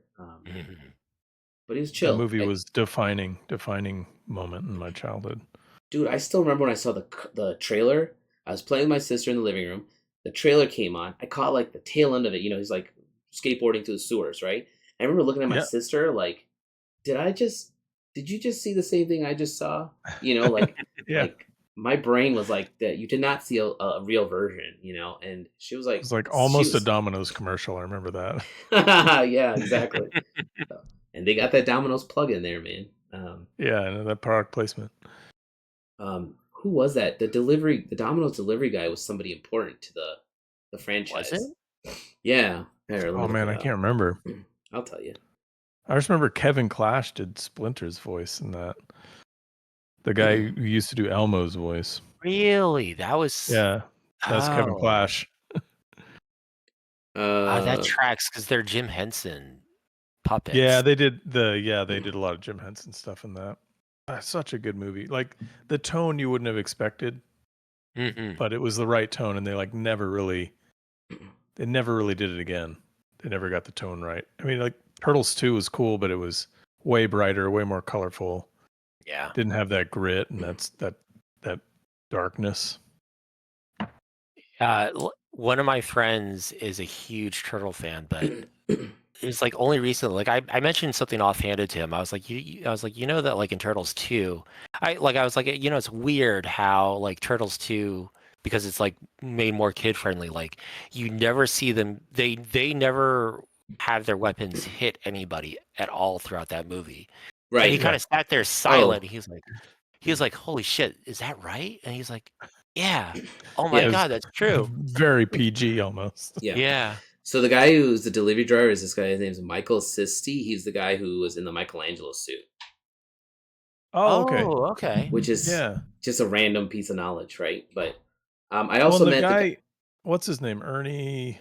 But he was chill. The movie was defining moment in my childhood. Dude, I still remember when I saw the trailer. I was playing with my sister in the living room. The trailer came on. I caught like the tail end of it. He's like skateboarding through the sewers, right? I remember looking at my sister like, did you just see the same thing I just saw? Like, like my brain was like that. You did not see a real version, and she was like, it was like almost a Domino's commercial. I remember that. Yeah, exactly. And they got that Domino's plug in there, man. And that product placement. Who was that? The Domino's delivery guy was somebody important to the franchise. Was it? Yeah. Oh man, I can't remember. I'll tell you. I just remember Kevin Clash did Splinter's voice in that. The guy who used to do Elmo's voice. Really? That was. Yeah, that's Kevin Clash. That tracks because they're Jim Henson puppets. Yeah, they did they did a lot of Jim Henson stuff in that. Such a good movie. Like the tone you wouldn't have expected, but it was the right tone, and they like never really did it again. They never got the tone right. I mean, like Turtles 2 was cool, but it was way brighter, way more colorful. Yeah, didn't have that grit and that darkness. One of my friends is a huge Turtle fan, but it's like only recently. Like I mentioned something offhanded to him. I was like, that like in Turtles 2, I was like, it's weird how like Turtles 2, because it's like made more kid friendly. Like you never see them. They never have their weapons hit anybody at all throughout that movie. Right. And he kind of sat there silent. Oh. He was like, holy shit, is that right? And he's like, yeah. Oh my God, that's true. Very PG almost. Yeah. Yeah. So the guy who's the delivery driver is this guy. His name's Michael Sisti. He's the guy who was in the Michelangelo suit. Oh, okay. Okay. Which is just a random piece of knowledge, right? But I also met the guy. What's his name? Ernie.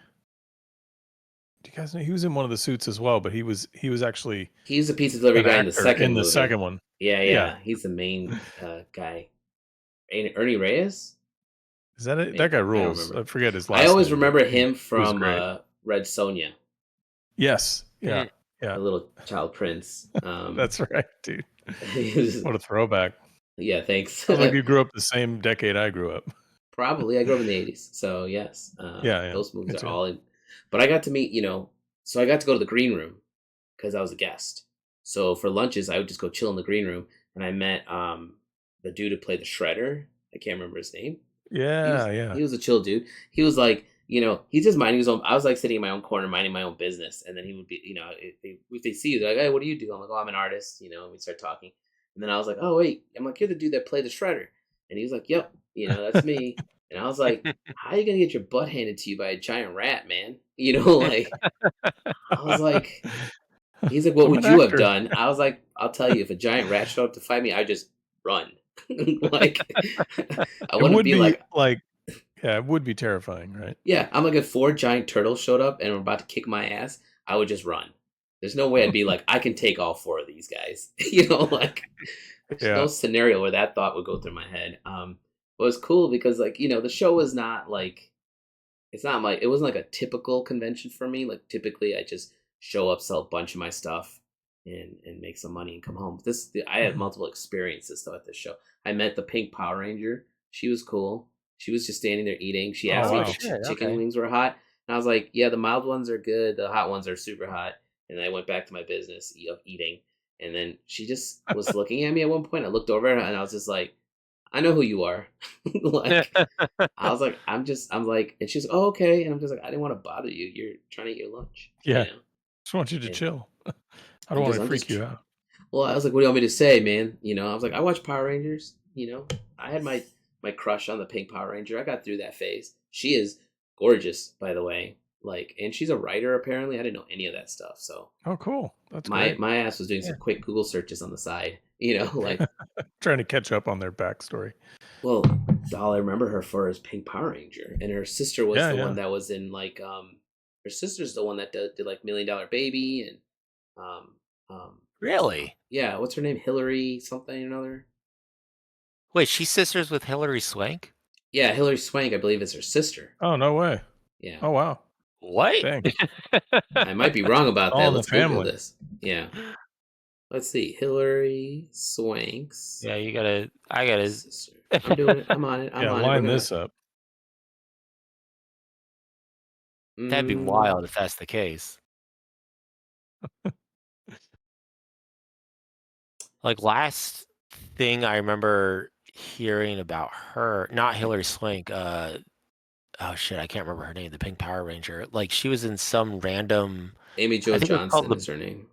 Do you guys know he was in one of the suits as well? But he was actually he's a pizza delivery guy in the second one. Yeah. He's the main guy. Ernie Reyes. Is that it? Maybe. That guy rules. I forget his last name. I always remember him from Red Sonja. Yes. Yeah. The little child prince. That's right, dude. What a throwback. Yeah, thanks. Sounds like you grew up the same decade I grew up. Probably. I grew up in the 80s. So, yes. Those movies are all in. But I got to meet, so I got to go to the green room because I was a guest. So for lunches, I would just go chill in the green room. And I met the dude who played the Shredder. I can't remember his name. Yeah, He was a chill dude. He was like, he's just minding his own. I was like sitting in my own corner, minding my own business, and then he would be, if they see you, they're like, "Hey, what do you do?" I'm like, "Oh, I'm an artist." We start talking, and then I was like, "Oh, wait," I'm like, "You're the dude that played the Shredder," and he was like, "Yep, that's me." And I was like, "How are you gonna get your butt handed to you by a giant rat, man?" Like, I was like, he's like, "What would you have done?" I was like, "I'll tell you, if a giant rat showed up to fight me, I'd just run." Like, I wouldn't be like, yeah, it would be terrifying, right? Yeah, I'm like, if 4 giant turtles showed up and were about to kick my ass, I would just run. There's no way I'd be like, I can take all 4 of these guys. There's no scenario where that thought would go through my head. But it was cool because, the show was not like, it wasn't like a typical convention for me. Like, typically I just show up, sell a bunch of my stuff, and make some money and come home. I had multiple experiences though at this show. I met the pink Power Ranger. She was cool. She was just standing there eating. She asked me if chicken wings were hot. And I was like, yeah, the mild ones are good. The hot ones are super hot. And I went back to my business of eating. And then she just was looking at me at one point. I looked over at her and I was just like, I know who you are. I was like, and she's like, oh, okay. And I'm just like, I didn't want to bother you. You're trying to eat your lunch. Yeah. Just want you to chill. I don't want to freak you out. Well, I was like, what do you want me to say, man? I was like, I watch Power Rangers. I had my crush on the pink Power Ranger. I got through that phase. She is gorgeous, by the way. And she's a writer apparently. I didn't know any of that stuff. So cool. That's great. My ass was doing some quick Google searches on the side. Trying to catch up on their backstory. Well, all I remember her for is Pink Power Ranger, and her sister was the one that was in her sister's the one that did like $1 Million Baby and really? Yeah. What's her name? Hillary something or another. Wait, she's sisters with Hilary Swank? Yeah, Hilary Swank, I believe, is her sister. Oh, no way. Yeah. Oh, wow. What? Dang. I might be wrong about that. Let's Google this. Yeah. Let's see. Hilary Swank's. Yeah, I gotta. Sister. I'm doing it. I'm on it. I'm on it. Line this up. That'd be wild if that's the case. Last thing I remember hearing about her, not Hilary Swank, oh shit, I can't remember her name, the Pink Power Ranger. She was in some random Amy Jo Johnson is her name.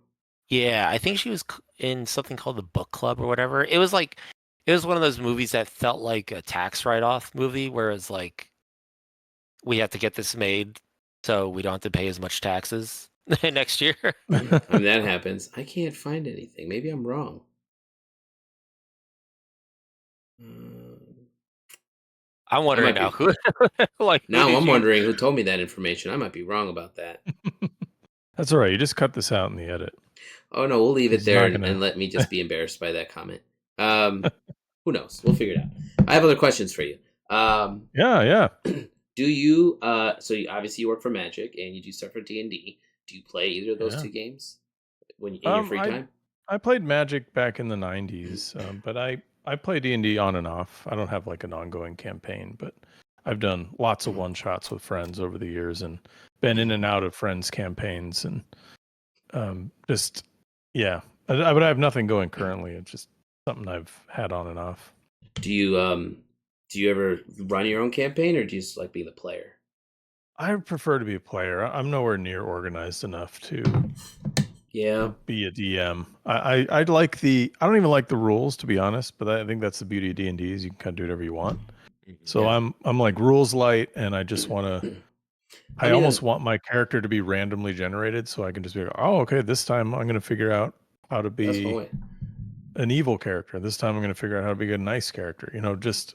Yeah, I think she was in something called The Book Club or whatever. It was one of those movies that felt like a tax write-off movie, where it's we have to get this made so we don't have to pay as much taxes next year. When that happens, I can't find anything. Maybe I'm wrong. I'm wondering now who. I'm wondering who told me that information. I might be wrong about that. That's all right. You just cut this out in the edit. Oh no, we'll leave it there and let me just be embarrassed by that comment. Who knows? We'll figure it out. I have other questions for you. Yeah. Do you? So obviously you work for Magic and you do stuff for D&D. Do you play either of those 2 games in your free time? I played Magic back in the 90s, but I play D&D on and off. I don't have an ongoing campaign, but I've done lots of one-shots with friends over the years and been in and out of friends' campaigns and but I have nothing going currently. It's just something I've had on and off. Do you ever run your own campaign or do you just like being the player? I prefer to be a player. I'm nowhere near organized enough to be a DM. I don't even like the rules, to be honest, but I think that's the beauty of D&D is you can kind of do whatever you want. So I'm like rules light, and I just want to I almost want my character to be randomly generated so I can just be like, oh, okay, this time I'm going to figure out how to be an evil character. This time I'm going to figure out how to be a nice character. Just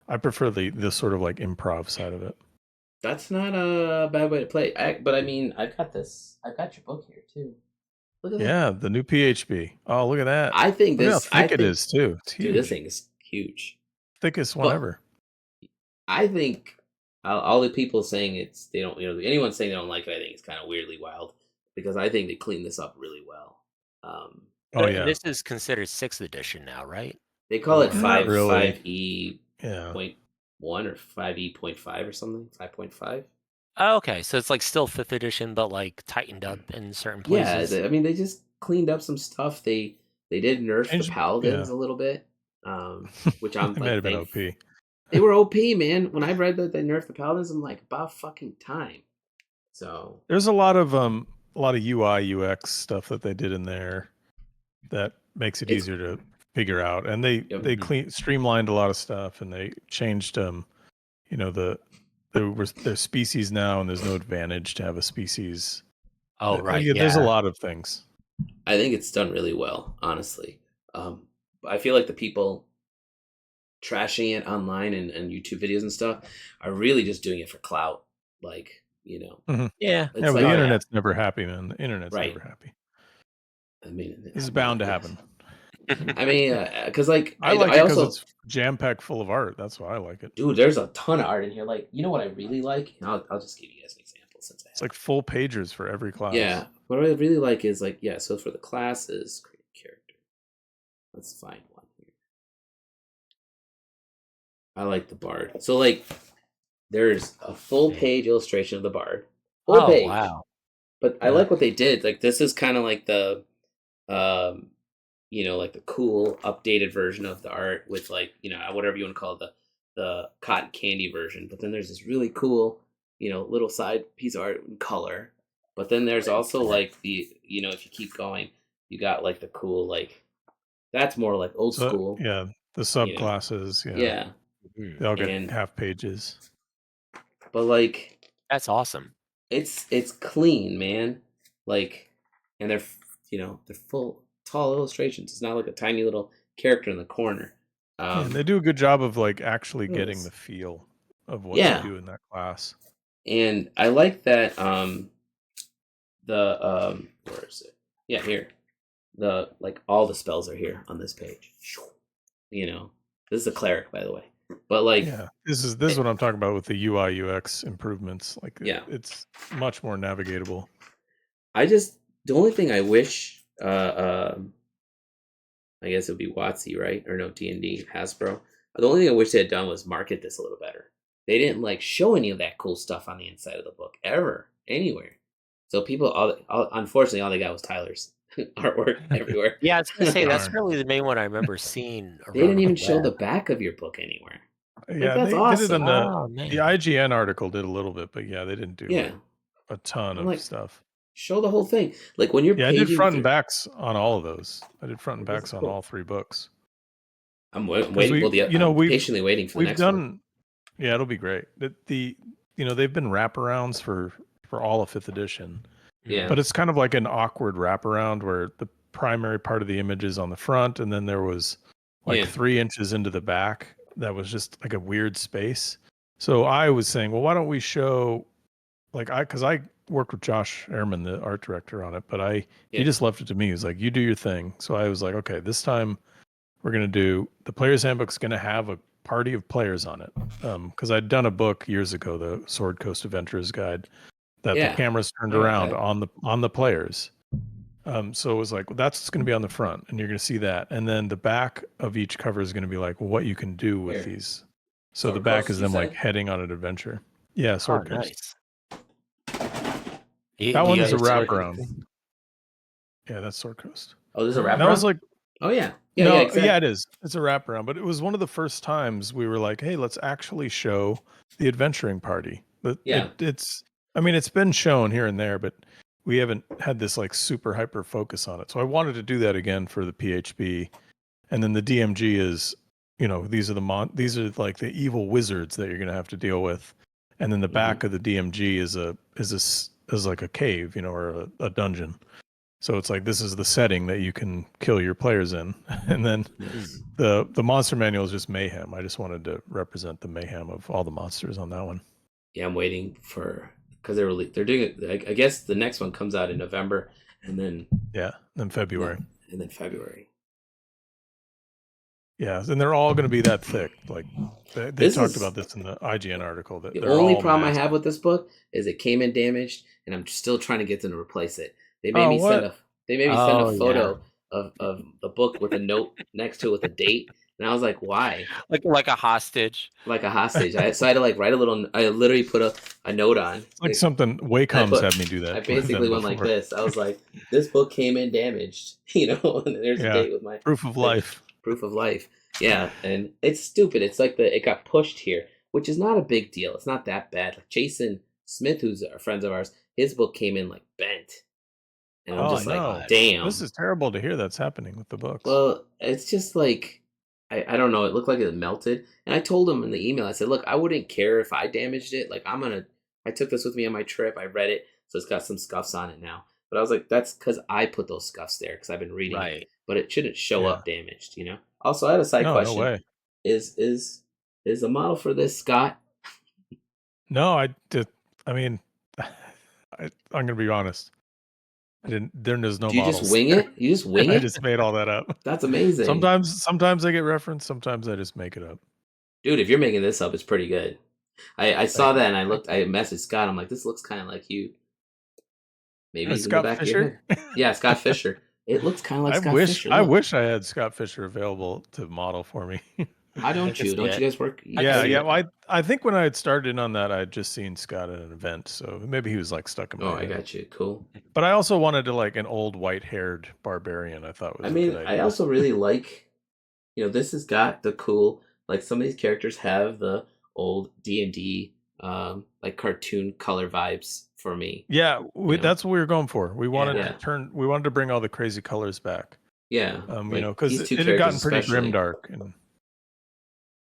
I prefer the sort of like improv side of it. That's not a bad way to play. But I mean, I've got your book here too. Look at that. Yeah, the new PHB. Oh, look at that. I think look how thick it is too. It's huge. Dude, this thing is huge. Thickest one ever. I think all the people saying they don't, anyone saying they don't like it, I think it's kind of weirdly wild because I think they cleaned this up really well. Yeah, this is considered 6th edition now, right? They call it 5E .1 or 5E.5 or something. 5.5. Oh, okay, so it's like still 5th edition, but like tightened up in certain places. Yeah, I mean they just cleaned up some stuff. They did nerf the paladins a little bit, which I'm like, might have been OP. They were OP, man. When I read that they nerfed the paladins, I'm like, about fucking time. So there's a lot of UI UX stuff that they did in there that makes it easier to figure out, and they streamlined a lot of stuff, and they changed there's species now, and there's no advantage to have a species. Oh right, there's a lot of things. I think it's done really well, honestly. I feel like the people trashing it online and YouTube videos and stuff are really just doing it for clout, like Mm-hmm. Yeah, but the internet's never happy, man. The internet's never happy. I mean, this is bound to happen. I mean, because like I like it because it's jam-packed full of art. That's why I like it. Dude, there's a ton of art in here. Like, you know what I really like? I'll just give you guys an example since it's like full pagers for every class. Yeah, what I really like is like so for the classes, create a character. Let's find one here. I like the bard. So like, there's a full page illustration of the bard. Full page. Wow! But I like what they did. Like, this is kind of like the like the cool updated version of the art with like, whatever you want to call it, the cotton candy version. But then there's this really cool, little side piece of art in color. But then there's also like the, if you keep going, you got like the cool, like, that's more like old school. Yeah. The subclasses. Yeah. They all get half pages. But like, that's awesome. It's clean, man. Like, and they're full tall illustrations. It's not like a tiny little character in the corner. And they do a good job of like actually getting the feel of what they do in that class. And I like that where is it? Yeah, here. The like all the spells are here on this page. This is a cleric, by the way. But like, this is what I'm talking about with the UI UX improvements. Like, it's much more navigatable. The only thing I wish, I guess it would be WotC, right? Or no, DnD, Hasbro. The only thing I wish they had done was market this a little better. They didn't like show any of that cool stuff on the inside of the book ever, anywhere. So people, unfortunately, all they got was Tyler's artwork everywhere. Yeah, I was gonna say that's really the main one I remember seeing. They didn't even show the back of your book anywhere. Yeah, that's awesome. Did it on the IGN article did a little bit, but they didn't do a ton of stuff. Show the whole thing, like when you're. I did front and backs on all of those. I did front and backs on all 3 books. I'm waiting. I'm patiently waiting for the next one. Yeah, it'll be great. They've been wraparounds for all of 5th edition. Yeah, but it's kind of like an awkward wraparound where the primary part of the image is on the front, and then there was like 3 inches into the back that was just like a weird space. So I was saying, well, why don't we show, like, because I worked with Josh Ehrman, the art director, on it, but he just left it to me. He was like, you do your thing. So I was like, okay, this time we're going to do, the Player's Handbook's going to have a party of players on it. Because I'd done a book years ago, the Sword Coast Adventurers Guide, that the cameras turned around on the players. So it was like, well, that's what's going to be on the front, and you're going to see that. And then the back of each cover is going to be like, well, what you can do with these. So the back is them like heading on an adventure. Yeah, Sword Coast. Nice. That one is a wraparound. Yeah, that's Sword Coast. Oh, there's a wraparound? That was like, oh, yeah. Exactly. Yeah, it is. It's a wraparound, but it was one of the first times we were like, hey, let's actually show the adventuring party. But it's been shown here and there, but we haven't had this like super hyper focus on it. So I wanted to do that again for the PHB. And then the DMG is, these are like the evil wizards that you're going to have to deal with. and then the back of the DMG is like a cave, or a dungeon. So it's like this is the setting that you can kill your players in, and then the monster manual is just mayhem. I just wanted to represent the mayhem of all the monsters on that one. Yeah, I'm waiting because they're doing it. I guess the next one comes out in November, and then February, and then February. Yeah, and they're all going to be that thick. Like they talked about this in the IGN article. That the only problem I have with this book is it came in damaged, and I'm still trying to get them to replace it. They made me send a photo of the book with a note next to it with a date, and I was like, why? Like a hostage. Like a hostage. So I had to write a little. I literally put a note on. It's like something Wacom's had me do that. I basically went like this. I was like, this book came in damaged, and there's a date with my proof of life. Proof of life. Yeah, and it's stupid. It's like it got pushed here, which is not a big deal. It's not that bad. Like Jason Smith, who's a friend of ours, his book came in like bent. And I'm just like, damn. This is terrible to hear that's happening with the books. Well, it's just like, I don't know. It looked like it melted. And I told him in the email, I said, look, I wouldn't care if I damaged it. Like, I took this with me on my trip. I read it. So it's got some scuffs on it now. But I was like, that's because I put those scuffs there because I've been reading it. But it shouldn't show up damaged, Also, I had a side question. No way. Is the model for this Scott? No, I'm going to be honest. There's no models. You just wing it? You just wing it? I just made all that up. That's amazing. Sometimes I get referenced. Sometimes I just make it up. Dude, if you're making this up, it's pretty good. I saw that and I messaged Scott. I'm like, this looks kind of like you. Maybe he's Scott in the back Fisher? of your head. Yeah, Scott Fisher. It looks kind of like Scott Fisher. I wish I had Scott Fisher available to model for me. Why don't you? Don't you guys work? Yeah. Well, I think when I had started in on that, I had just seen Scott at an event, so maybe he was like stuck in my head. I got you. Cool. But I also wanted to like an old white-haired barbarian. I thought was. I also really like, this has got the cool. Like some of these characters have the old D&D, like cartoon color vibes for me. Yeah, that's what we were going for. We wanted to bring all the crazy colors back. Yeah, because it had gotten pretty grimdark. And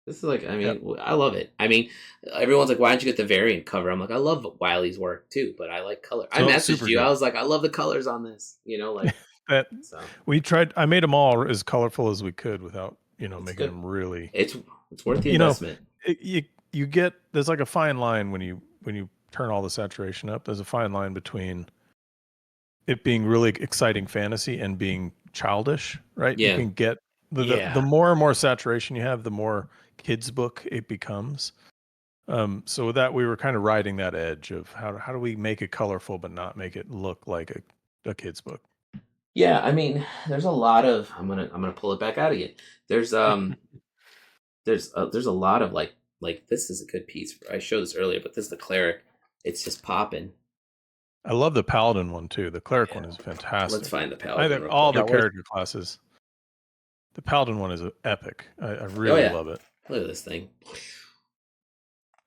this is like, I love it. Everyone's like, why don't you get the variant cover? I'm like, I love Wiley's work too, but I like color. I messaged you. Good. I was like, I love the colors on this. We tried. I made them all as colorful as we could without, making them really. It's worth the investment. You get there's like a fine line when you turn all the saturation up. There's a fine line between it being really exciting fantasy and being childish, right? Yeah. You can get the more and more saturation you have, the more kids book it becomes. So with that, we were kind of riding that edge of how do we make it colorful but not make it look like a kid's book. Yeah, there's a lot of I'm gonna pull it back out again. There's a lot of like this is a good piece. I showed this earlier, but this is the cleric. It's just popping. I love the paladin one too. The cleric one is fantastic. Let's find the paladin. All the character classes. The paladin one is epic. I really love it. Look at this thing.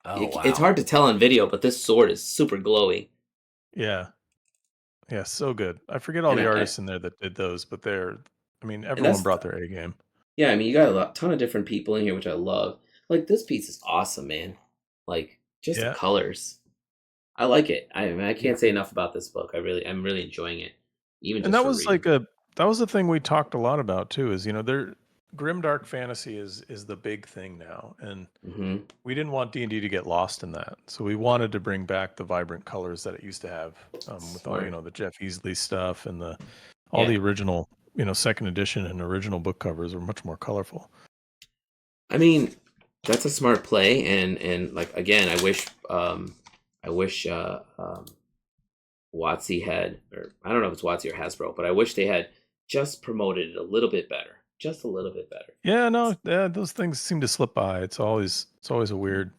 Oh, wow. It's hard to tell on video, but this sword is super glowy. Yeah. Yeah, so good. I forget all the artists in there that did those, but everyone brought their A game. Yeah, you got a ton of different people in here, which I love. Like, this piece is awesome, man. Like, just the colors. I like it. I can't say enough about this book. I'm really enjoying it. That was the thing we talked a lot about too. Is grimdark fantasy is the big thing now, and we didn't want D&D to get lost in that. So we wanted to bring back the vibrant colors that it used to have, with all the Jeff Easley stuff and all the original second edition and original book covers were much more colorful. That's a smart play, and like again, I wish WotC had, or I don't know if it's WotC or Hasbro, but I wish they had just promoted it a little bit better. Just a little bit better. Yeah, no, those things seem to slip by. It's always a weird.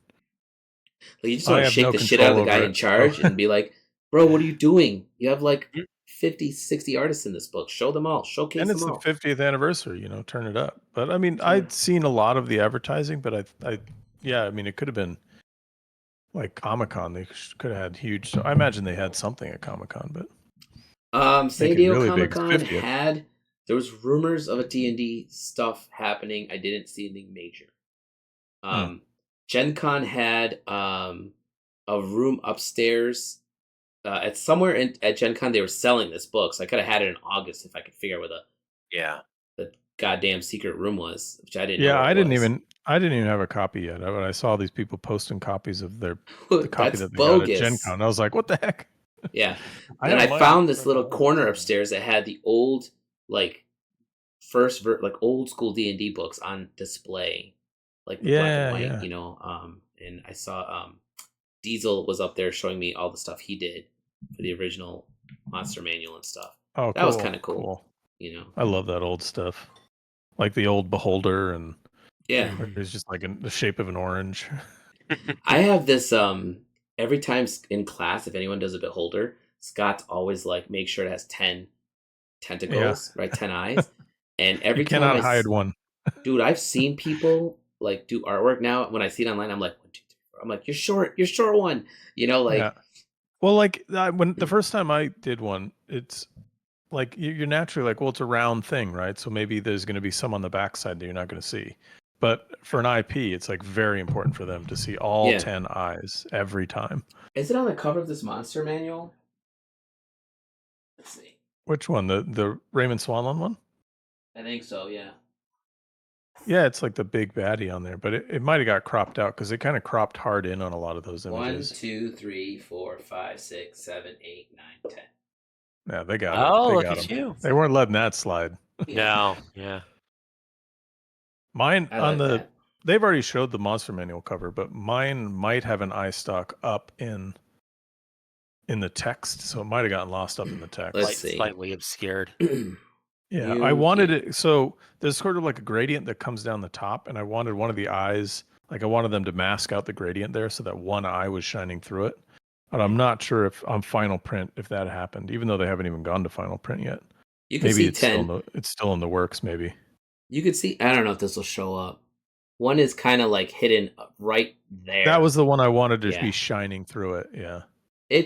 Like you just want to shake the shit out of the guy in charge and be like, bro, what are you doing? You have like 50, 60 artists in this book. Show them all. Showcase them all. And it's the 50th anniversary, turn it up. But I'd seen a lot of the advertising, but it could have been like Comic-Con. They could have had huge. So I imagine they had something at Comic-Con, but San Diego Comic-Con had. There was rumors of a D&D stuff happening. I didn't see anything major. Gen Con had a room upstairs. At somewhere at Gen Con, they were selling this book, so I could have had it in August if I could figure out where the goddamn secret room was, which I didn't know. Yeah, where I it didn't was. even have a copy yet. But I saw these people posting copies of the copy That's that they got at Gen bogus. Con. I was like, what the heck? Yeah. I And have I mine found this printed little out. corner upstairs that had the old, like, like old school D&D books on display, like the black and white, you know. And I saw Diesel was up there showing me all the stuff he did for the original Monster Manual and stuff. Oh, that was kind of cool. You know, I love that old stuff, like the old Beholder, and it's just like in the shape of an orange. I have this every time in class, if anyone does a Beholder, Scott's always like, make sure it has 10 tentacles, right? 10 eyes. And every you time cannot hide one. Dude, I've seen people like do artwork now. When I see it online, I'm like, 1, 2, 3, 4. I'm like, you're short one. You know, like. Yeah. Well, like when the first time I did one, it's like you're naturally like, well, it's a round thing, right? So maybe there's going to be some on the backside that you're not going to see. But for an IP, it's like very important for them to see all 10 eyes every time. Is it on the cover of this Monster Manual? Let's see. Which one? The Raymond Swanlund one? I think so, yeah. Yeah, it's like the big baddie on there, but it might have got cropped out because it kind of cropped hard in on a lot of those images. 1, 2, 3, 4, 5, 6, 7, 8, 9, 10. Yeah, they got it. Oh, they look got at them. you. They weren't letting that slide. No, yeah. Mine on the. They've already showed the Monster Manual cover, but mine might have an eye stalk up in the text, so it might have gotten lost up in the text. Let's see. Slightly obscured. Yeah, I wanted it. So there's sort of like a gradient that comes down the top, and I wanted one of the eyes, like I wanted them to mask out the gradient there so that one eye was shining through it. But I'm not sure if on final print if that happened, even though they haven't even gone to final print yet. You can see 10. It's still in the works, maybe. You could see. I don't know if this will show up. One is kind of like hidden right there. That was the one I wanted to be shining through it. Yeah. But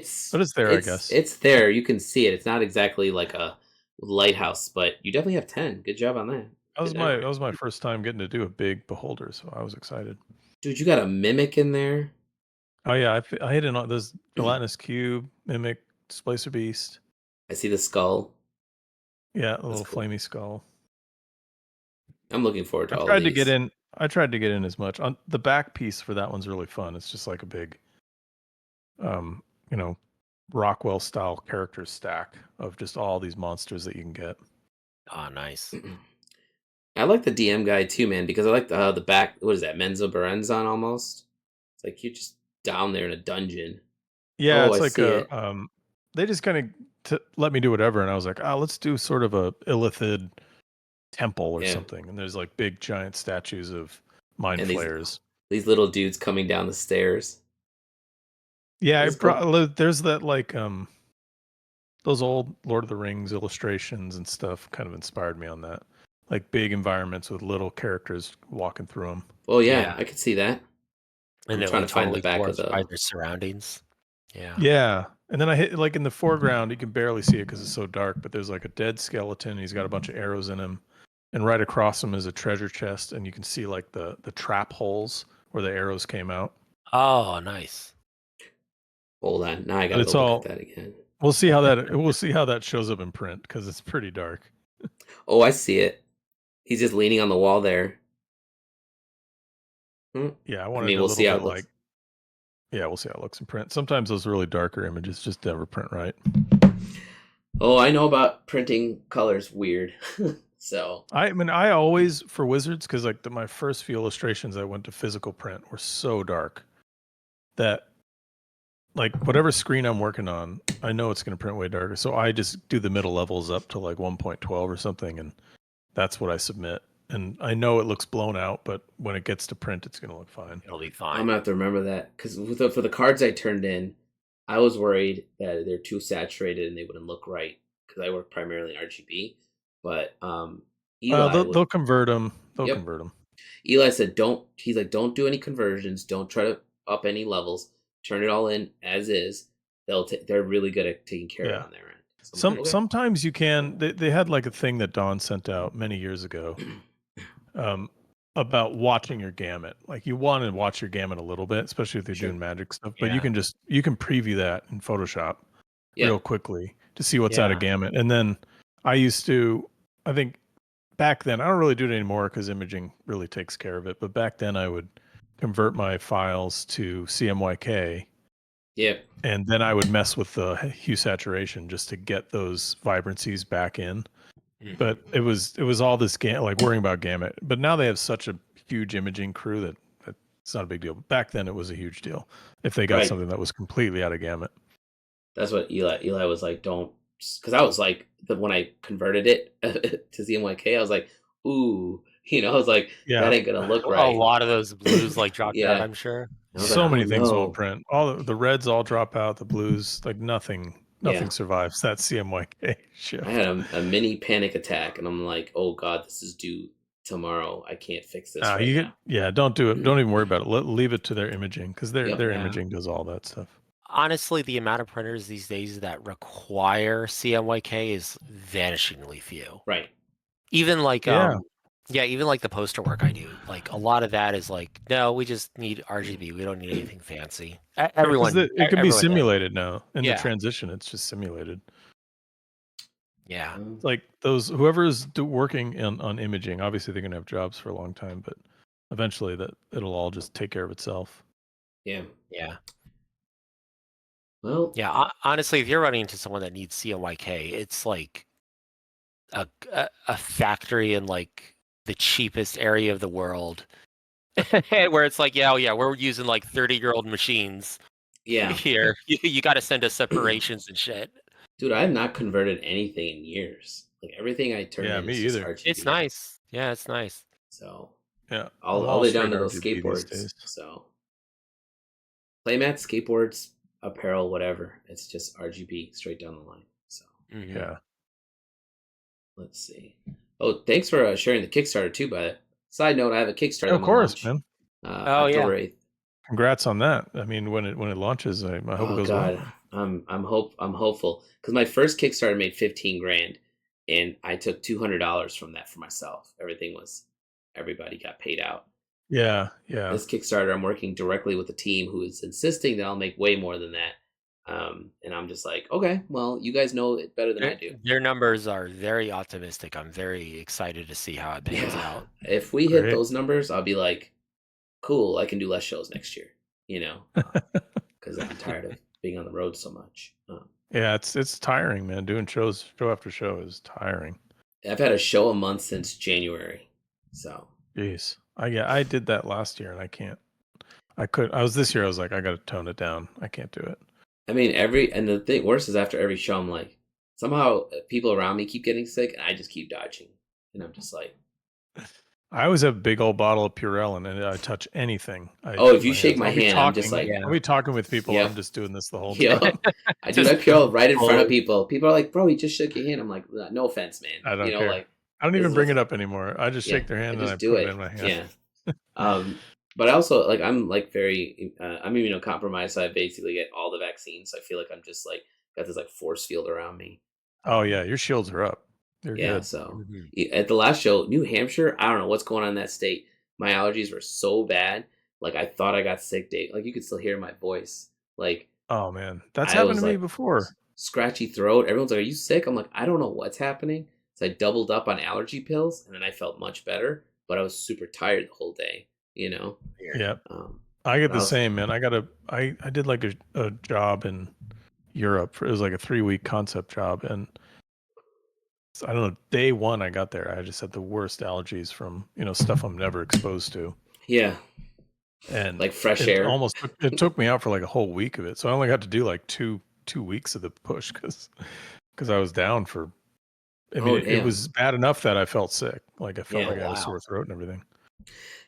it's there, I guess. It's there. You can see it. It's not exactly like a lighthouse, but you definitely have 10. Good job on that. That was my first time getting to do a big Beholder, so I was excited. Dude, you got a Mimic in there. Oh yeah, I hit it on this gelatinous cube, Mimic, Displacer Beast. I see the skull. Yeah, a little flamey skull. I'm looking forward to all I tried to get in as much. On the back piece for that one's really fun. It's just like a big Rockwell style character stack of just all these monsters that you can get. Oh, nice. I like the DM guide too, man, because I like the back. What is that? Menzo Berenzon almost. It's like you're just down there in a dungeon. Yeah, it's like they just kind of let me do whatever, and I was like, let's do sort of a Illithid temple or something. And there's like big giant statues of mind flayers. These little dudes coming down the stairs. Yeah, there's that like those old Lord of the Rings illustrations and stuff kind of inspired me on that. Like big environments with little characters walking through them. Oh yeah. I could see that. And I'm trying to find the back of their surroundings. Yeah. Yeah. And then I hit like in the foreground, you can barely see it because it's so dark, but there's like a dead skeleton. He's got a bunch of arrows in him. And right across him is a treasure chest, and you can see like the trap holes where the arrows came out. Oh, nice. Hold on. Now I gotta look at that again. We'll see how that shows up in print because it's pretty dark. Oh, I see it. He's just leaning on the wall there. Yeah, we'll see how it looks. Yeah, we'll see how it looks in print. Sometimes those really darker images just never print right. Oh, I know about printing colors weird. So I always for Wizards, because like my first few illustrations I went to physical print were so dark that like whatever screen I'm working on, I know it's going to print way darker. So I just do the middle levels up to like 1.12 or something, and that's what I submit. And I know it looks blown out, but when it gets to print, it's going to look fine. It'll be fine. I'm going to have to remember that because for the cards I turned in, I was worried that they're too saturated and they wouldn't look right because I work primarily in RGB. But Eli, they'll convert them. They'll convert them. Eli said, "Don't." He's like, "Don't do any conversions. Don't try to up any levels. Turn it all in as is. They're really good at taking care of it on their end." So sometimes you can. They had like a thing that Dawn sent out many years ago. about watching your gamut. Like you want to watch your gamut a little bit, especially if you're doing magic stuff. But you can preview that in Photoshop real quickly to see what's out of gamut. And then I think back then, I don't really do it anymore because imaging really takes care of it. But back then I would convert my files to CMYK. Yep. And then I would mess with the hue saturation just to get those vibrancies back in. But it was all this like worrying about gamut. But now they have such a huge imaging crew that it's not a big deal. But back then it was a huge deal if they got something that was completely out of gamut. That's what Eli was like. Don't, because I was like, when I converted it to CMYK, I was like, ooh, I was like, that ain't gonna look right. A lot of those blues like dropped out, I'm sure. So many things won't print. All the reds all drop out. The blues, like nothing survives that CMYK shift. I had a mini panic attack, and I'm like, oh god, this is due tomorrow. I can't fix this now. Yeah, don't do it. Don't even worry about it. Leave it to their imaging, because their imaging does all that stuff. Honestly, the amount of printers these days that require CMYK is vanishingly few. Right. Even like even like the poster work I do, like a lot of that is like, no, we just need RGB. We don't need anything fancy. It can be simulated now in the transition. It's just simulated. Yeah, like those whoever's working on imaging, obviously they're gonna have jobs for a long time, but eventually it'll all just take care of itself. Yeah. Well, yeah. Honestly, if you're running into someone that needs CMYK, it's like a factory in like the cheapest area of the world, where it's like, we're using like 30-year-old machines. Yeah. Here, you got to send us separations and shit. Dude, I have not converted anything in years. Like everything I turn in is just RGB. It's nice. Yeah, it's nice. So all the way down to those skateboards. So playmats, skateboards, apparel, whatever. It's just RGB straight down the line. So let's see. Oh, thanks for sharing the Kickstarter too. But side note, I have a Kickstarter. Of course, man. October 8th. Congrats on that. I mean, when it launches, I hope it goes well. I'm hopeful, because my first Kickstarter made $15,000, and I took $200 from that for myself. Everybody got paid out. Yeah. This Kickstarter, I'm working directly with a team who is insisting that I'll make way more than that. And I'm just like, okay, well, you guys know it better than I do. Their numbers are very optimistic. I'm very excited to see how it pans out. If we hit those numbers, I'll be like, cool, I can do less shows next year, because I'm tired of being on the road so much. Yeah, it's tiring, man. Doing show after show is tiring. I've had a show a month since January, so. Jeez, I did that last year, and I can't. This year. I was like, I got to tone it down. I can't do it. I mean, and the thing worse is after every show, I'm like, somehow people around me keep getting sick, and I just keep dodging, and I'm just like. I always have a big old bottle of Purell, and I touch anything. If you shake my hand, I'm just like... I'll be talking with people. I'm just doing this the whole time. I do my Purell right in front of people. People are like, bro, he just shook your hand. I'm like, no offense, man. I don't care. I don't even bring it up anymore. I just shake their hand and I put it in my hand. Yeah. But I also, I'm like very... I'm immunocompromised, so I basically get all the vaccines. So I feel like I'm just like got this like force field around me. Oh, yeah. Your shields are up. They're good. So at the last show, New Hampshire, I don't know what's going on in that state. My allergies were so bad. Like, I thought I got sick, Dave. Like, you could still hear my voice. Like, oh man, that's happened to me before. Scratchy throat. Everyone's like, are you sick? I'm like, I don't know what's happening. So I doubled up on allergy pills, and then I felt much better, but I was super tired the whole day, Yeah. I get the same, man. I did like a job in Europe. It was like a 3-week concept job, and I don't know, day one I got there, I just had the worst allergies from, stuff I'm never exposed to. Yeah. And like fresh air. It took me out for like a whole week of it. So I only got to do like two weeks of the push because I was down for, it was bad enough that I felt sick. Like I felt like I had a sore throat and everything.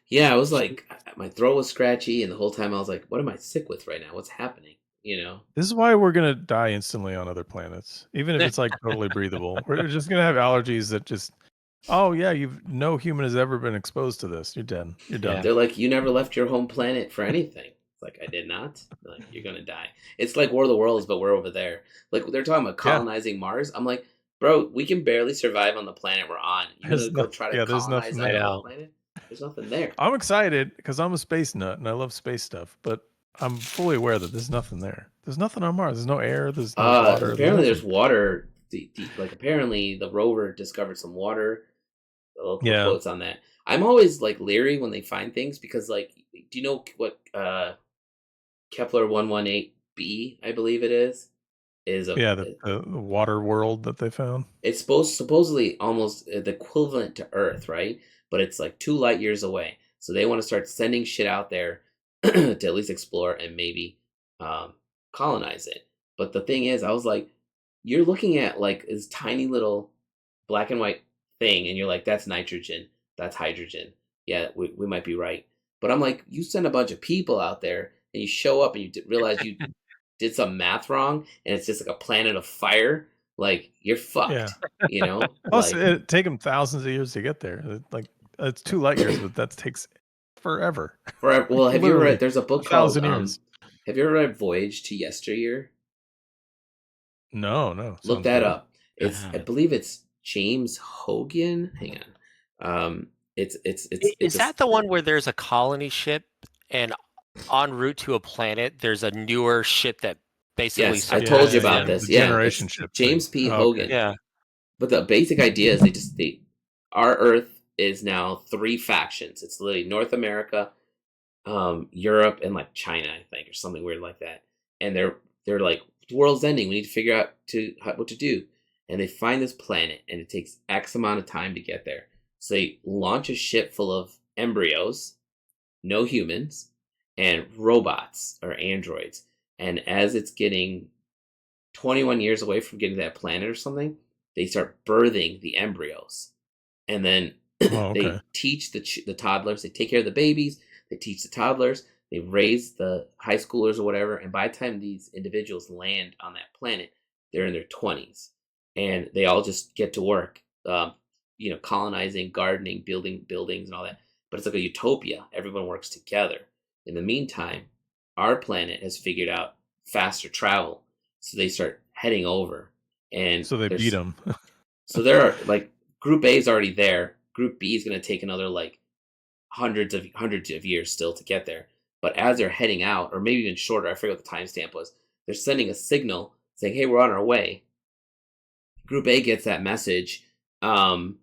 Yeah, I was like, my throat was scratchy, and the whole time I was like, what am I sick with right now? What's happening? This is why we're gonna die instantly on other planets, even if it's like totally breathable. We're just gonna have allergies that just, no human has ever been exposed to this. You're dead. You're done. Yeah. They're like, you never left your home planet for anything. It's like, I did not. Like, you're gonna die. It's like War of the Worlds, but we're over there. Like, they're talking about colonizing Mars. I'm like, bro, we can barely survive on the planet we're on. You're gonna go try to colonize that planet? There's nothing there. I'm excited because I'm a space nut and I love space stuff, but I'm fully aware that there's nothing there. There's nothing on Mars. There's no air. There's no water. Apparently, there's water. Like apparently, the rover discovered some water. I'll put quotes on that. I'm always like leery when they find things because, like, do you know what Kepler 118b, I believe it is the water world that they found. It's supposedly almost the equivalent to Earth, right? But it's like 2 light years away. So they want to start sending shit out there to at least explore and maybe colonize it. But the thing is, I was like, you're looking at like this tiny little black and white thing, and you're like, that's nitrogen, that's hydrogen. Yeah, we might be right. But I'm like, you send a bunch of people out there, and you show up, and you realize you did some math wrong, and it's just like a planet of fire. Like, you're fucked. You know. Plus, it take them thousands of years to get there. Like, it's 2 light years, but that takes forever. Well, have you ever read? There's a book called. Have you ever read Voyage to Yesteryear? No. Look that up. I believe it's James Hogan. Hang on. Is that the one where there's a colony ship and en route to a planet there's a newer ship that basically? Yes, I told you about this. Generation ship. James P. Hogan. Okay. Yeah. But the basic idea is our Earth is now 3 factions. It's literally North America, Europe, and like China, I think, or something weird like that. And they're like, the world's ending. We need to figure out what to do. And they find this planet, and it takes X amount of time to get there. So they launch a ship full of embryos, no humans, and robots or androids. And as it's getting 21 years away from getting to that planet or something, they start birthing the embryos. And then they teach the toddlers. They take care of the babies. They teach the toddlers. They raise the high schoolers or whatever. And by the time these individuals land on that planet, they're in their 20s. And they all just get to work, colonizing, gardening, building buildings and all that. But it's like a utopia. Everyone works together. In the meantime, our planet has figured out faster travel. So they start heading over. And so they beat them. So there are like Group A is already there. Group B is going to take another like hundreds of years still to get there. But as they're heading out, or maybe even shorter, I forget what the timestamp was, they're sending a signal saying, hey, we're on our way. Group A gets that message, 10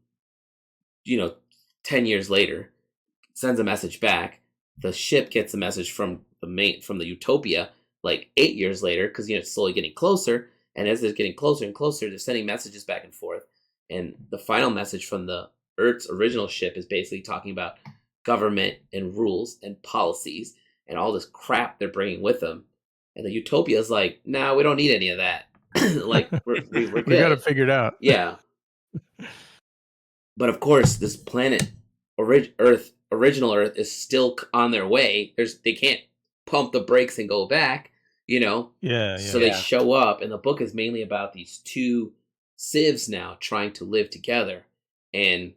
years later, sends a message back. The ship gets a message from the Utopia like 8 years later, because it's slowly getting closer. And as it's getting closer and closer, they're sending messages back and forth. And the final message from the Earth's original ship is basically talking about government and rules and policies and all this crap they're bringing with them. And the Utopia is like, nah, we don't need any of that. Like, we're good. We got it figured out. Yeah. But of course, this planet, original Earth, is still on their way. They can't pump the brakes and go back, Yeah. So they show up, and the book is mainly about these 2 civs now trying to live together. And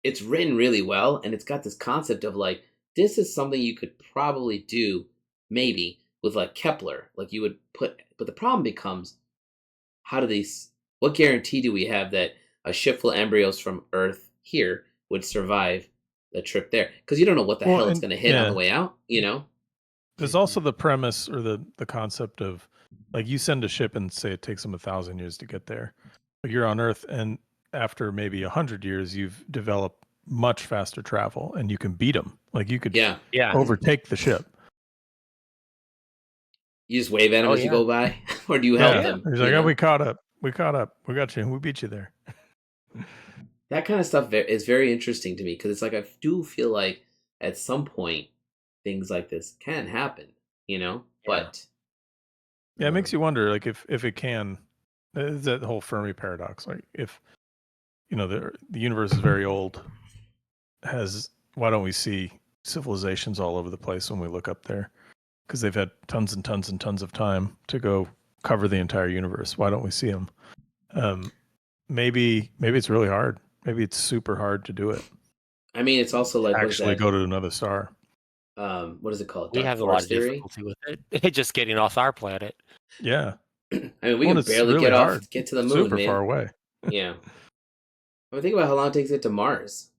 it's written really well, and it's got this concept of like, this is something you could probably do maybe with like Kepler, like you would put, but the problem becomes, what guarantee do we have that a ship full of embryos from Earth here would survive the trip there? Because you don't know what the hell it's going to hit on the way out, There's also the premise or the concept of like, you send a ship and say it takes them 1,000 years to get there, but you're on Earth, and after maybe 100 years, you've developed much faster travel, and you can beat them. Like, you could overtake the ship. You just wave at them as you go by, or do you help them? He's like, we caught up. We got you. We beat you there. That kind of stuff is very interesting to me, because it's like, I do feel like at some point things like this can happen, but it makes you wonder, like, if it can. It's that whole Fermi paradox. Like, if the universe is very old, why don't we see civilizations all over the place when we look up there? Because they've had tons and tons and tons of time to go cover the entire universe. Why don't we see them? Maybe it's really hard. Maybe it's super hard to do it. I mean, it's also like, actually go to another star. What is it called? We have a lot of difficulty with it. Just getting off our planet. Yeah. I mean, we can barely really get to the moon, super far away. Yeah. I mean, think about how long it takes to get to Mars.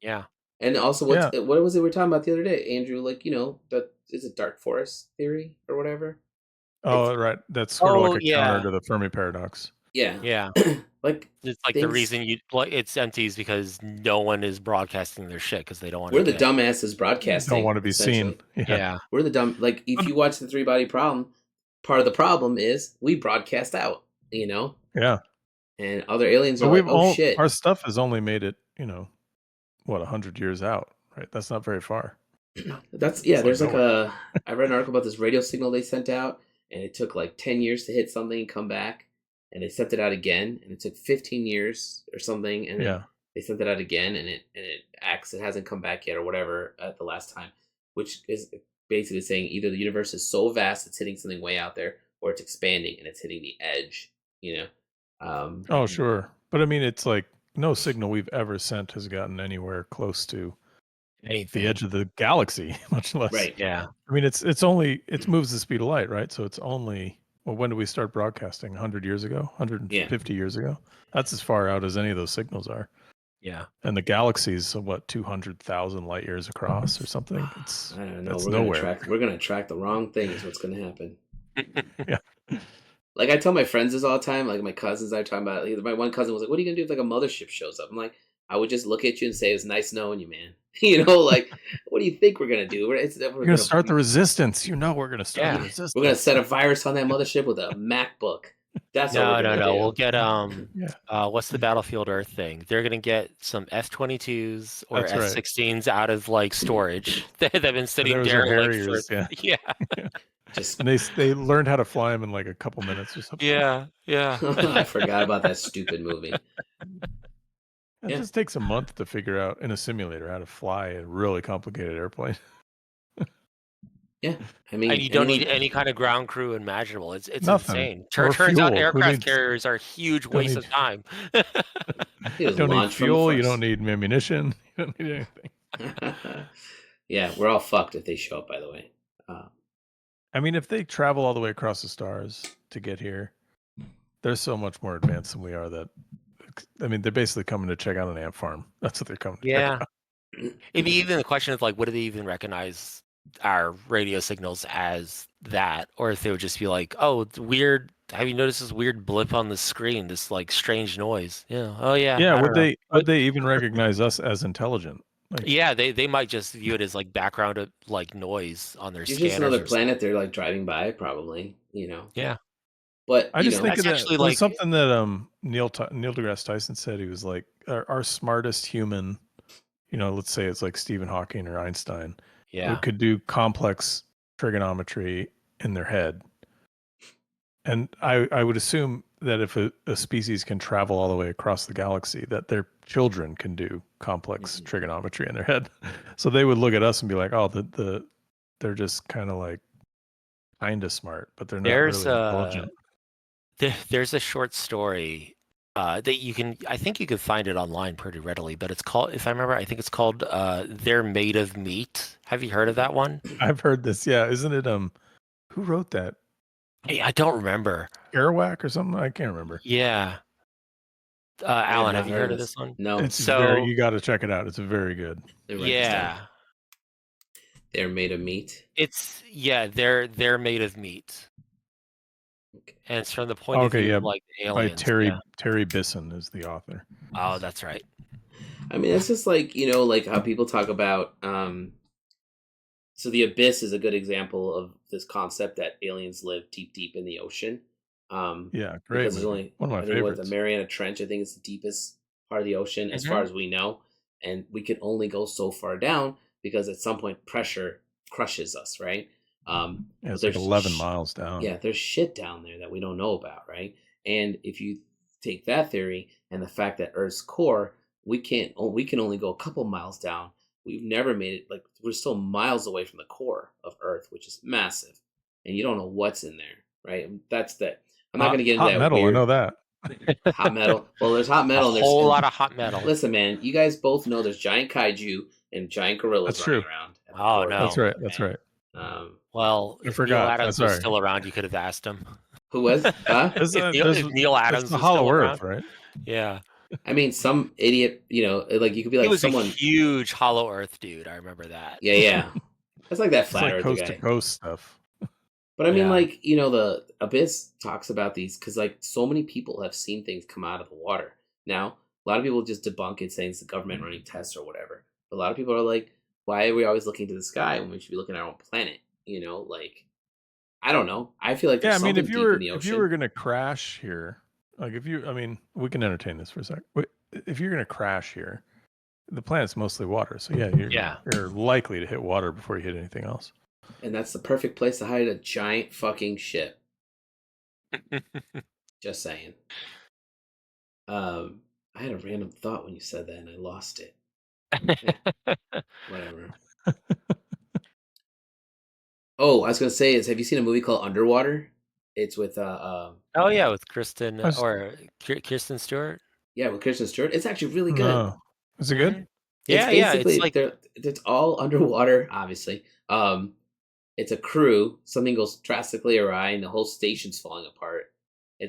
Yeah. And also, what was it we were talking about the other day, Andrew? Like, that is it dark forest theory or whatever? Oh, right. That's sort of like a counter to the Fermi paradox. Yeah. Yeah. Like, it's like the reason it's empty is because no one is broadcasting their shit because they don't want to. We're the dumbasses broadcasting. Don't want to be seen. Yeah. We're the dumb. Like, if you watch the 3-body problem, part of the problem is we broadcast out. Yeah. And other aliens are like, oh shit. Our stuff has only made it, 100 years out, right? That's not very far. There's I read an article about this radio signal they sent out, and it took like 10 years to hit something and come back, and they sent it out again, and it took 15 years or something, and they sent it out again, and it hasn't come back yet or whatever at the last time, which is basically saying either the universe is so vast it's hitting something way out there, or it's expanding and it's hitting the edge. Oh, sure. But I mean, it's like no signal we've ever sent has gotten anywhere close to the edge of the galaxy, much less. Right. Yeah. I mean, it moves the speed of light, right? So it's only, when did we start broadcasting? 100 years ago? 150 years ago? That's as far out as any of those signals are. Yeah. And the galaxy's, 200,000 light years across or something? I don't know. We're going to track the wrong thing is what's going to happen. Yeah. Like, I tell my friends this all the time. Like, my cousins, I were talking about, my one cousin was like, what are you going to do if, like, a mothership shows up? I'm like, I would just look at you and say, it was nice knowing you, man. Like, what do you think we're going to do? We're going to start the resistance. We're going to start the resistance. We're going to set a virus on that mothership with a MacBook. That's what we're going to do. We'll get, what's the Battlefield Earth thing? They're going to get some F-22s or F-16s out of, like, storage. They've been sitting there. Yeah. And they learned how to fly them in like a couple minutes or something. Yeah. I forgot about that stupid movie. It just takes a month to figure out in a simulator how to fly a really complicated airplane. Yeah, I mean, and you don't need any kind of ground crew imaginable. It's insane. Turns out aircraft carriers are a huge waste of time. You don't need fuel. You don't need ammunition. You don't need anything. Yeah, we're all fucked if they show up. By the way. I mean, if they travel all the way across the stars to get here, they're so much more advanced than we are that, I mean, they're basically coming to check out an ant farm. That's what they're coming to check out. Maybe even the question of, like, would they even recognize our radio signals as that? Or if they would just be like, oh, it's weird. Have you noticed this weird blip on the screen? This, like, strange noise. Yeah. Oh, yeah. Yeah, would they even recognize us as intelligent? Like, they might just view it as like background of like noise on their scanners. It's just another planet they're like driving by, probably. Yeah. But I just think that like something that Neil deGrasse Tyson said. He was like, our smartest human, let's say it's like Stephen Hawking or Einstein, who could do complex trigonometry in their head. And I would assume that if a species can travel all the way across the galaxy, that their children can do complex trigonometry in their head. So they would look at us and be like, oh, they're just kind of like kind of smart, but they're not really intelligent. There's a short story that I think you could find it online pretty readily, but it's called, if I remember, I think it's called They're Made of Meat. Have you heard of that one? I've heard this. Yeah. Isn't it, who wrote that? Hey, I don't remember. Kerouac or something? I can't remember. Yeah. Alan, have you heard of this one? No. You got to check it out. It's very good. Yeah. They're Made of Meat. They're Made of Meat. Okay. And it's from the point of view of like aliens. By Terry Bisson is the author. Oh, that's right. I mean, it's just like, like how people talk about so the abyss is a good example of this concept that aliens live deep in the ocean. Great. Because there's only one of my favorites. The Mariana Trench, I think, is the deepest part of the ocean as far as we know, and we can only go so far down because at some point pressure crushes us, right? It's like 11 miles down. Yeah, there's shit down there that we don't know about, right? And if you take that theory and the fact that Earth's core, we can only go a couple miles down. We've never made it, like, we're still miles away from the core of Earth, which is massive, and you don't know what's in there, right? That's that. I'm not going to get into that. Hot metal, I know that. Hot metal. Well, there's hot metal. A whole lot of hot metal. Listen, man, you guys both know there's giant kaiju and giant gorillas running around. Oh, no. That's right. Well, if Neil Adams was still around, you could have asked him. Who was? If Neil Adams was the Hollow still Earth, around, right? Yeah. I mean, some idiot, like you could be like He was someone. a huge Hollow Earth dude. I remember that. Yeah. That's like that It's flat like Earth coast guy. to coast stuff. But I mean, like, the Abyss talks about these because, like, so many people have seen things come out of the water. Now, a lot of people just debunk it saying it's the government running tests or whatever. But a lot of people are like, why are we always looking to the sky when we should be looking at our own planet? Like, I don't know. I feel like there's something deep in the ocean. If you were going to crash here, like we can entertain this for a sec. If you're going to crash here, the planet's mostly water. So you're likely to hit water before you hit anything else. And that's the perfect place to hide a giant fucking ship. Just saying. I had a random thought when you said that and I lost it. Whatever. Oh, I was gonna say have you seen a movie called Underwater? It's with with Kristen Kirsten Stewart. Yeah, with Kristen Stewart. It's actually really good. No. Is it good? Yeah, basically, it's like it's all underwater, obviously. It's a crew. Something goes drastically awry, and the whole station's falling apart.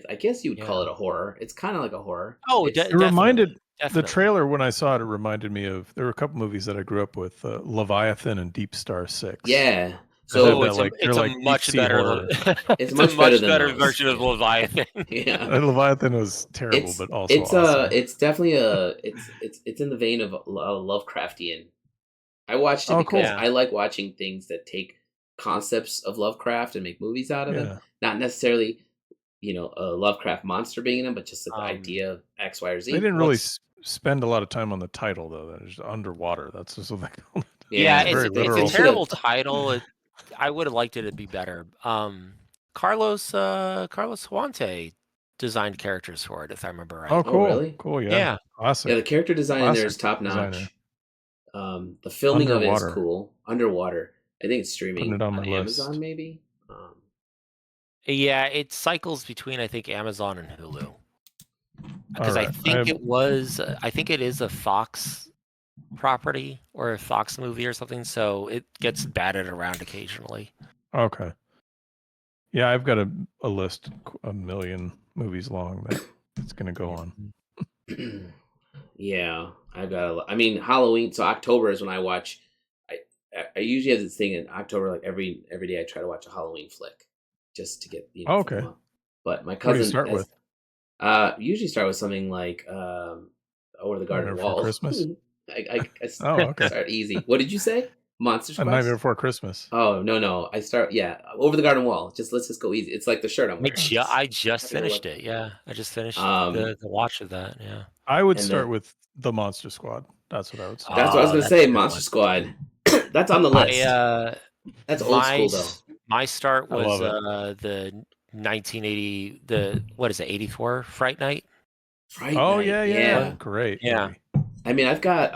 I guess you would call it a horror. It's kind of like a horror. Oh, it reminded the trailer when I saw it. It reminded me of there were a couple movies that I grew up with, Leviathan and Deep Star 6. Yeah. So it's a much better. It's a much better version of Leviathan. Yeah, Leviathan was terrible, but also awesome. It's definitely it's in the vein of Lovecraftian. I watched it because I like watching things that take concepts of Lovecraft and make movies out of them. Not necessarily, a Lovecraft monster being in them, but just the idea of X, Y, or Z. They didn't really spend a lot of time on the title though. That is underwater. That's just what they call it. Yeah, it's a terrible title. I would have liked it to be better. Carlos Huante designed characters for it, if I remember right. Oh, cool! Oh, really? Cool, yeah. Awesome. Yeah, the character design in there is top notch. The filming of it is cool. Underwater. I think it's streaming on Amazon, maybe. Yeah, it cycles between I think Amazon and Hulu. Because I think it is a Fox property or a Fox movie or something, so it gets batted around occasionally. Okay. Yeah, I've got a list, a million movies long that it's going to go on. Yeah, I've got Halloween. So October is when I watch. I usually have this thing in October, like every day I try to watch a Halloween flick, just to get okay. But my cousin what do you start with? Usually start with something like Over the Garden Wall. Christmas. I start easy. What did you say? Monsters Quest? A Nightmare Before Christmas. Oh no! I start Over the Garden Wall. Let's just go easy. It's like the shirt I'm wearing. I just finished it. Yeah, I just finished the watch of that. Yeah, I would start with the Monster Squad. That's what I would start. That's what I was gonna say. Monster Squad. That's on the list. That's old school though. My start was the 1980. What is it? 84 Fright Night. Fright Night. Yeah. Great. Yeah. Movie. I mean, I've got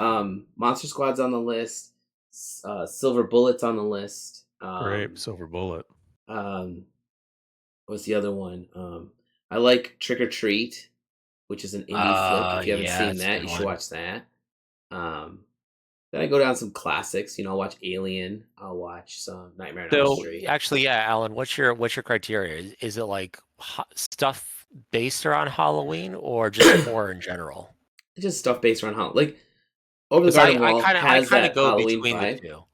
Monster Squad's on the list. Silver Bullet's on the list. Great, Silver Bullet. What's the other one? I like Trick or Treat, which is an indie flick. If you haven't seen that, you should watch that. Then I go down some classics. I'll watch Alien. I'll watch some Nightmare on Elm Street. Actually, Alan, what's your criteria? Is it like stuff based around Halloween or just horror in general? Just stuff based around Halloween. Like Over the Garden Wall has that go Halloween vibe.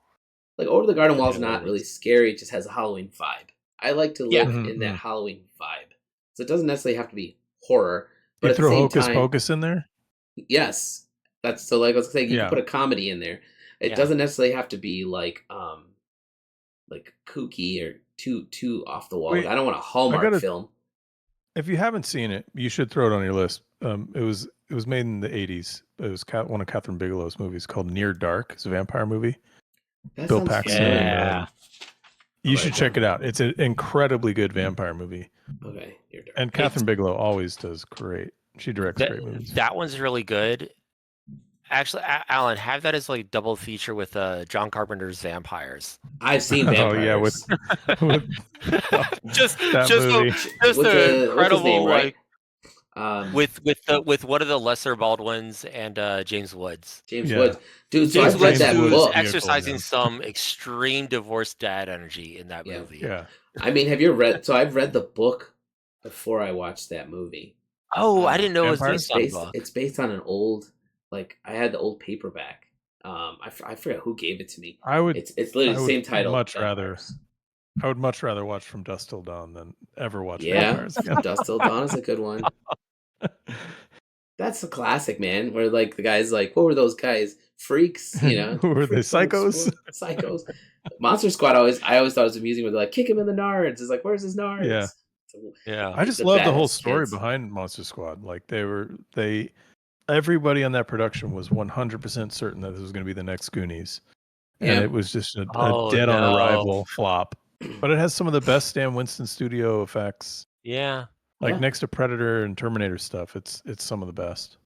Like Over the Garden Wall is not really scary; it just has a Halloween vibe. I like to live in that Halloween vibe, so it doesn't necessarily have to be horror. But you throw Hocus Pocus in there. Yes, that's so. Like I was saying, you can put a comedy in there. It doesn't necessarily have to be like kooky or too off the wall. Wait, I don't want a Hallmark film. If you haven't seen it, you should throw it on your list. It was made in the 80s. It was one of Catherine Bigelow's movies called Near Dark. It's a vampire movie. Bill Paxton. Yeah. You should check it out. It's an incredibly good vampire movie. Okay. Near Dark. And Catherine Bigelow always does great. She directs great movies. That one's really good. Actually, Alan, have that as like double feature with John Carpenter's Vampires. I've seen Vampires. Oh yeah, with just with the incredible name, right? with one of the lesser Baldwins and James Woods. Woods, dude. So James I've read that book. Exercising some extreme divorced dad energy in that movie. Yeah. I mean, have you read? So I've read the book before I watched that movie. Oh, I didn't know it was based on a book. It's based on an old, like I had the old paperback. I forget who gave it to me. It's literally the same title. I would much rather watch From Dusk Till Dawn than ever watch Vampires again. From Dusk Till Dawn is a good one. That's a classic, man. Where like the guy's like, what were those guys? Freaks, you know? Who were they? Psychos? Psychos. Monster Squad I always thought it was amusing. Where they're like, kick him in the nards. It's like, where's his nards? Yeah. Yeah. I just love the whole story behind Monster Squad. Like everybody on that production was 100% certain that this was going to be the next Goonies. And it was just a dead on arrival flop. But it has some of the best Stan Winston studio effects. Yeah. Like next to Predator and Terminator stuff, it's some of the best.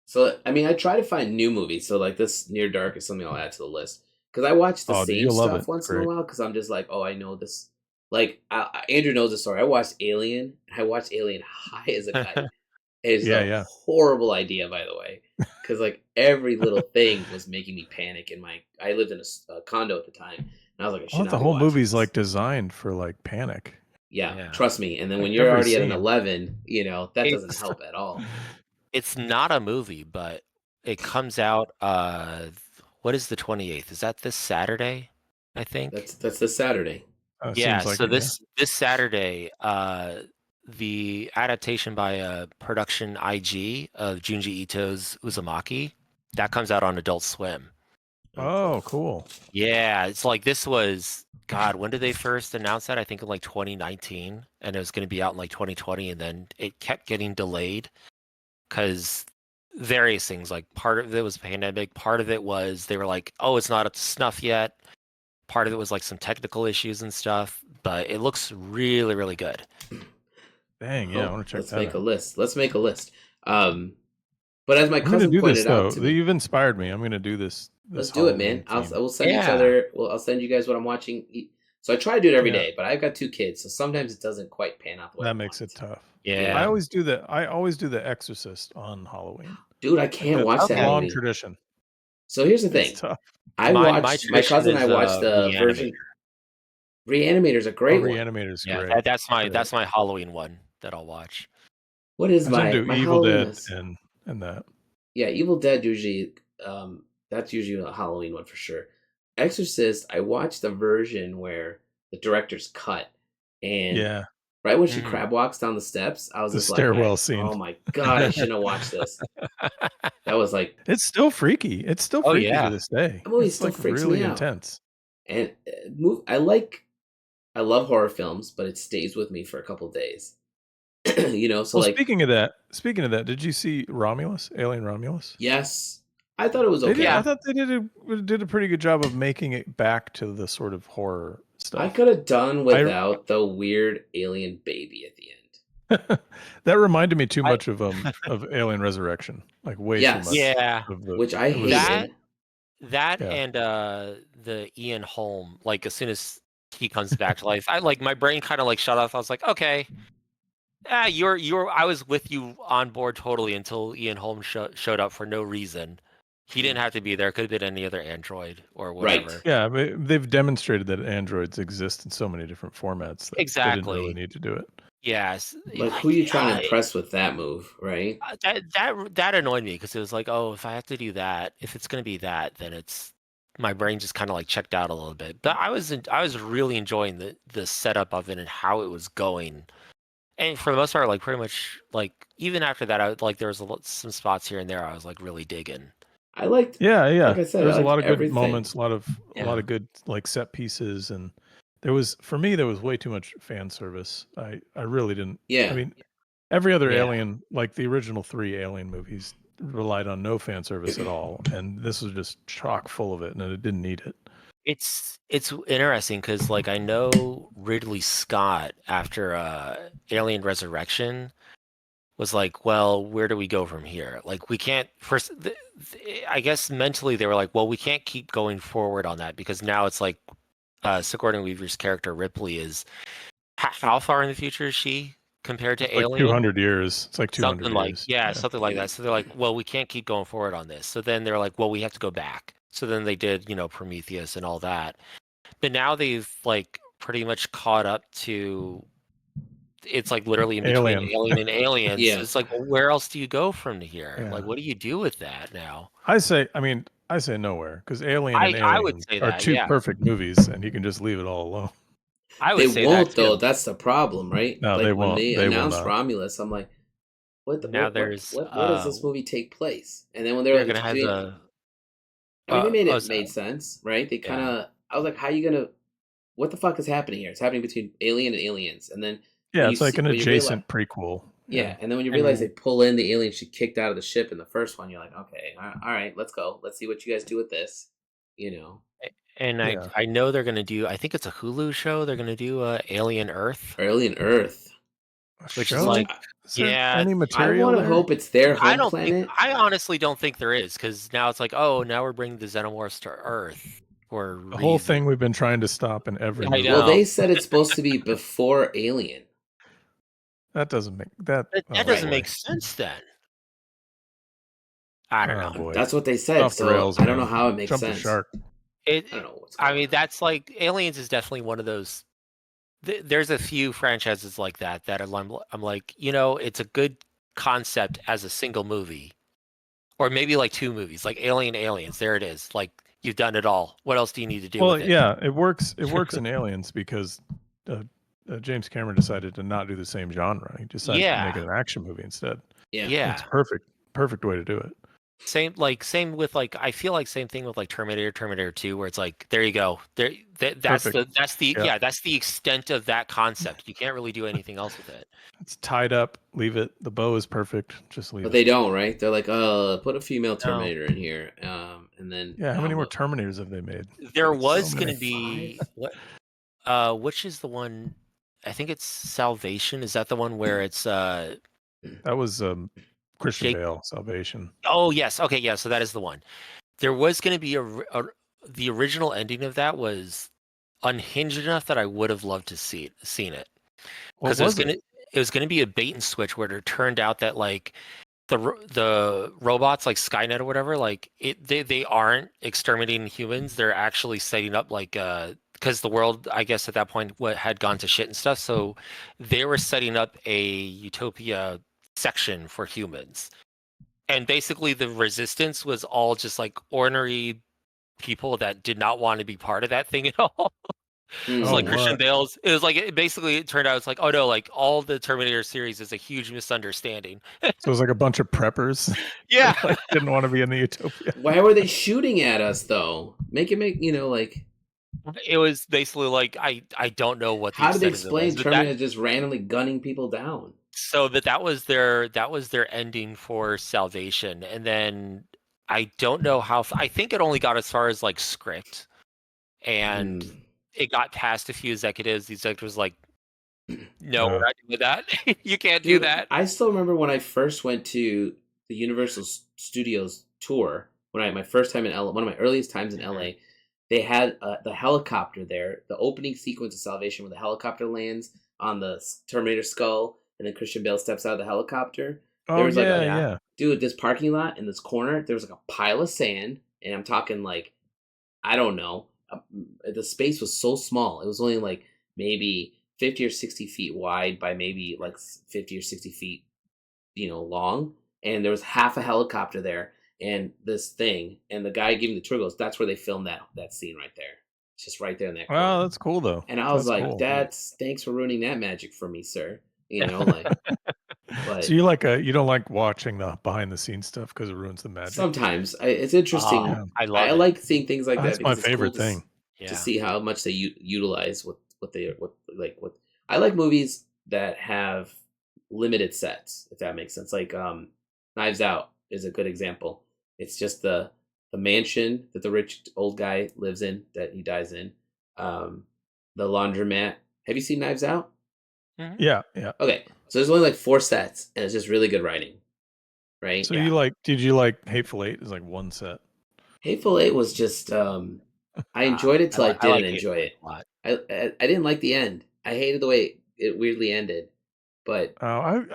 So I mean, I try to find new movies. So like this Near Dark is something I'll add to the list because I watch the same stuff once in a while because I'm just like, oh, I know this. Like Andrew knows the story. I watched Alien. I watched Alien high as a kite. It's a horrible idea, by the way, because like every little thing was making me panic. I lived in a condo at the time, and I was like, I should not the whole movie's like designed for like panic. Yeah, trust me. And then when you're already at an 11, you know that doesn't help at all. It's not a movie, but it comes out. What is the 28th? Is that this Saturday? I think that's this Saturday. Yeah. So this Saturday, the adaptation by Production IG of Junji Ito's Uzumaki that comes out on Adult Swim. Oh, cool. Yeah, it's like this was God. When did they first announce that? I think in like 2019, and it was going to be out in like 2020, and then it kept getting delayed because various things. Like part of it was pandemic, part of it was they were like, "Oh, it's not up to snuff yet." Part of it was like some technical issues and stuff, but it looks really, really good. Dang, yeah, I want to check that out. Let's make a list. But as my cousin pointed out to me, you've inspired me. I'm going to do this. Let's do it, man. We'll send each other. I'll send you guys what I'm watching. So I try to do it every day, but I've got 2 kids, so sometimes it doesn't quite pan out the way that makes it tough. Yeah, I always do that. I always do The Exorcist on Halloween. Dude, I can't watch that long movie. tradition. So here's the thing. My cousin and I watched the version. Reanimator's a great one. Reanimator's great. That's my Halloween one that I'll watch. What is my Evil Dead and that? Yeah, Evil Dead usually that's usually a Halloween one for sure. Exorcist, I watched the version where the director's cut, and right when she crab walks down the steps, I was just stairwell scene. Oh my god, I shouldn't have watched this. That was like it's still freaky. It's still freaky to this day. The movie still like freaks really me out. Intense. And I love horror films, but it stays with me for a couple of days. You know, so speaking of that, did you see Romulus, Alien Romulus? Yes. I thought it was okay. I thought they did a pretty good job of making it back to the sort of horror stuff. I could have done without the weird alien baby at the end. That reminded me too much of Alien Resurrection, like way too much. Yeah, which I hated. That and the Ian Holm, like as soon as he comes back to life, I like my brain kind of like shut off. I was like, okay. I was with you on board totally until Ian Holm showed up for no reason. He didn't have to be there. Could have been any other android or whatever. Right. Yeah, but they've demonstrated that androids exist in so many different formats. That exactly. They didn't really need to do it. Yes. Like who are you trying to impress with that move, right? That annoyed me because it was like, oh, if I have to do that, if it's going to be that, then it's my brain just kind of like checked out a little bit. But I was really enjoying the setup of it and how it was going. And for the most part, like pretty much like even after that, I like there was some spots here and there I was like really digging. I liked. Yeah. Like I said, there was a lot of everything. good moments, a lot of good like set pieces, and there was way too much fan service. I really didn't. Yeah. I mean, every other Alien, like the original 3 Alien movies, relied on no fan service at all, and this was just chock full of it, and it didn't need it. It's interesting because like I know Ridley Scott after Alien Resurrection was like, well, where do we go from here? Like we can't first. I guess mentally they were like, well, we can't keep going forward on that because now it's like Sigourney Weaver's character Ripley is how far in the future is she compared to Alien? Like 200 years. It's like 200 something years. Something like that. So they're like, well, we can't keep going forward on this. So then they're like, well, we have to go back. So then they did, Prometheus and all that. But now they've like pretty much caught up to it's like literally in between Alien and Aliens. Yeah. It's like, well, where else do you go from here? Yeah. Like, what do you do with that now? I say nowhere, because Alien and I would Aliens say are that, two yeah. perfect movies, and you can just leave it all alone. I would They say won't that though. too. That's the problem, right? No, like they when won't. they They will announced not. Romulus, I'm like, where does this movie take place? And then when they were they're like, gonna have they made sense, right? They kind of, I was like, how are you gonna? What the fuck is happening here? It's happening between Alien and Aliens, and then yeah, it's like an adjacent prequel. Yeah, and then when you realize they pull in the alien she kicked out of the ship in the first one, you're like, okay, all right, let's go. Let's see what you guys do with this. And I know they're gonna do. I think it's a Hulu show. They're gonna do Alien Earth. Alien Earth, which is like, any material? I want to hope it's their home planet. I honestly don't think there is, because now it's like, oh, now we're bringing the Xenomorphs to Earth for the whole thing we've been trying to stop in every movie. Well, they said it's supposed to be before Alien. That doesn't make that doesn't make sense then. I don't know. Boy. That's what they said. Off the rails, I don't know how it makes Jump sense. The shark. I don't know what's going on. That's like, Aliens is definitely one of those. There's a few franchises like that I'm like, it's a good concept as a single movie, or maybe like two movies, like Alien, Aliens. There it is. Like, you've done it all. What else do you need to do with it? Yeah, it works. It works in Aliens because James Cameron decided to not do the same genre. He decided to make it an action movie instead. Yeah, it's perfect way to do it. Same with like, I feel like same thing with like Terminator 2, where it's like, there you go. That's the extent of that concept. You can't really do anything else with it. It's tied up. Leave it. The bow is perfect. Just leave it. But they don't, right? They're like, put a female Terminator in here, and then how many more Terminators have they made? There was going to be which is the one? I think it's Salvation. Is that the one where it's that was Christian Bale, Salvation. Oh yes, okay, yeah. So that is the one. There was going to be the original ending of that was unhinged enough that I would have loved to seen it, because it was going to be a bait and switch where it turned out that like the robots, like Skynet or whatever, like they aren't exterminating humans. They're actually setting up like because the world, I guess at that point, had gone to shit and stuff. So they were setting up a utopia section for humans, and basically the resistance was all just like ordinary people that did not want to be part of that thing at all. It's like Christian Bale's. It was like, it turned out it's like, oh no, like all the Terminator series is a huge misunderstanding. So it was like a bunch of preppers. Yeah, like, didn't want to be in the utopia. Why were they shooting at us though? Make like. It was basically like, I don't know what. How did they explain Terminator just randomly gunning people down? So that was their ending for Salvation, and then I don't know how. I think it only got as far as like script, and it got past a few executives. The executives like, no, we're not doing that. You can't do that. I still remember when I first went to the Universal Studios tour. My first time in LA, one of my earliest times in LA. They had the helicopter there. The opening sequence of Salvation, where the helicopter lands on the Terminator skull, and then Christian Bale steps out of the helicopter. There was dude, this parking lot in this corner, there was like a pile of sand, and I'm talking like, I don't know, the space was so small. It was only like maybe 50 or 60 feet wide by maybe like 50 or 60 feet, long, and there was half a helicopter there. And this thing, and the guy giving the tour goes, that's where they filmed that scene right there. It's just right there in that corner. Wow, that's cool though. And I was like, cool. Thanks for ruining that magic for me, sir. Like. But, so you don't like watching the behind the scenes stuff because it ruins the magic? Sometimes it's interesting. I like seeing things like that. That's my favorite thing. To see how much they utilize what I like movies that have limited sets, if that makes sense. Like Knives Out is a good example. It's just the mansion that the rich old guy lives in, that he dies in. The laundromat. Have you seen Knives Out? Mm-hmm. Yeah. Okay, so there's only like 4 sets, and it's just really good writing, right? So did you like Hateful Eight? It's like one set. Hateful Eight was just I enjoyed it till I didn't enjoy it. I didn't like the end. I hated the way it weirdly ended. But I'm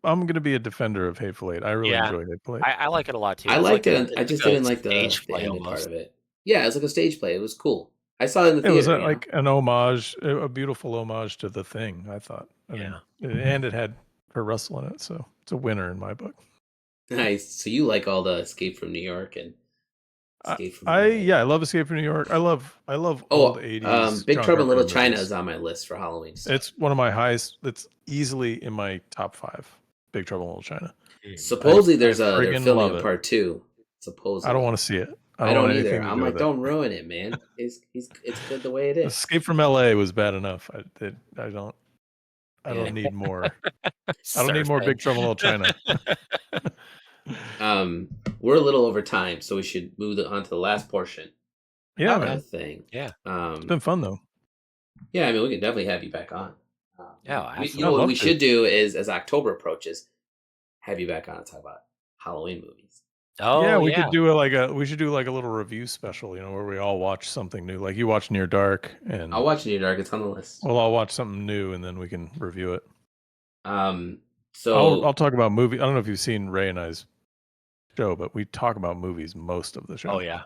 going to be a defender of Hateful Eight. I really enjoyed Hateful Eight. I like it a lot too. I liked it. I just didn't like the ending part of it. Yeah, it was like a stage play. It was cool. I saw it in the theater. It was like an homage, a beautiful homage to The Thing, I thought. I mean, and it had Kurt Russell in it, so it's a winner in my book. Nice. So you like all the Escape from New York and Escape from I love Escape from New York. I love old 80s. Big Trouble in Little China is on my list for Halloween stuff. It's one of my highest. It's easily in my top 5. Big Trouble in Little China. Supposedly they're filming a part 2. Supposedly. I don't want to see it. I don't either. I'm like, don't ruin it, man. It's good the way it is. Escape from LA was bad enough. I don't need more. I don't need more Big Trouble in Little China. We're a little over time, so we should move on to the last portion. Yeah, man. Thing. Yeah. It's been fun though. Yeah, I mean, we can definitely have you back on. What we should do is, as October approaches, have you back on and talk about Halloween movies. Oh yeah, we could do we should do like a little review special, where we all watch something new. Like you watch Near Dark, and I'll watch Near Dark. It's on the list. Well, I'll watch something new, and then we can review it. So I'll talk about movie. I don't know if you've seen Ray and I's show, but we talk about movies most of the show. Oh yeah.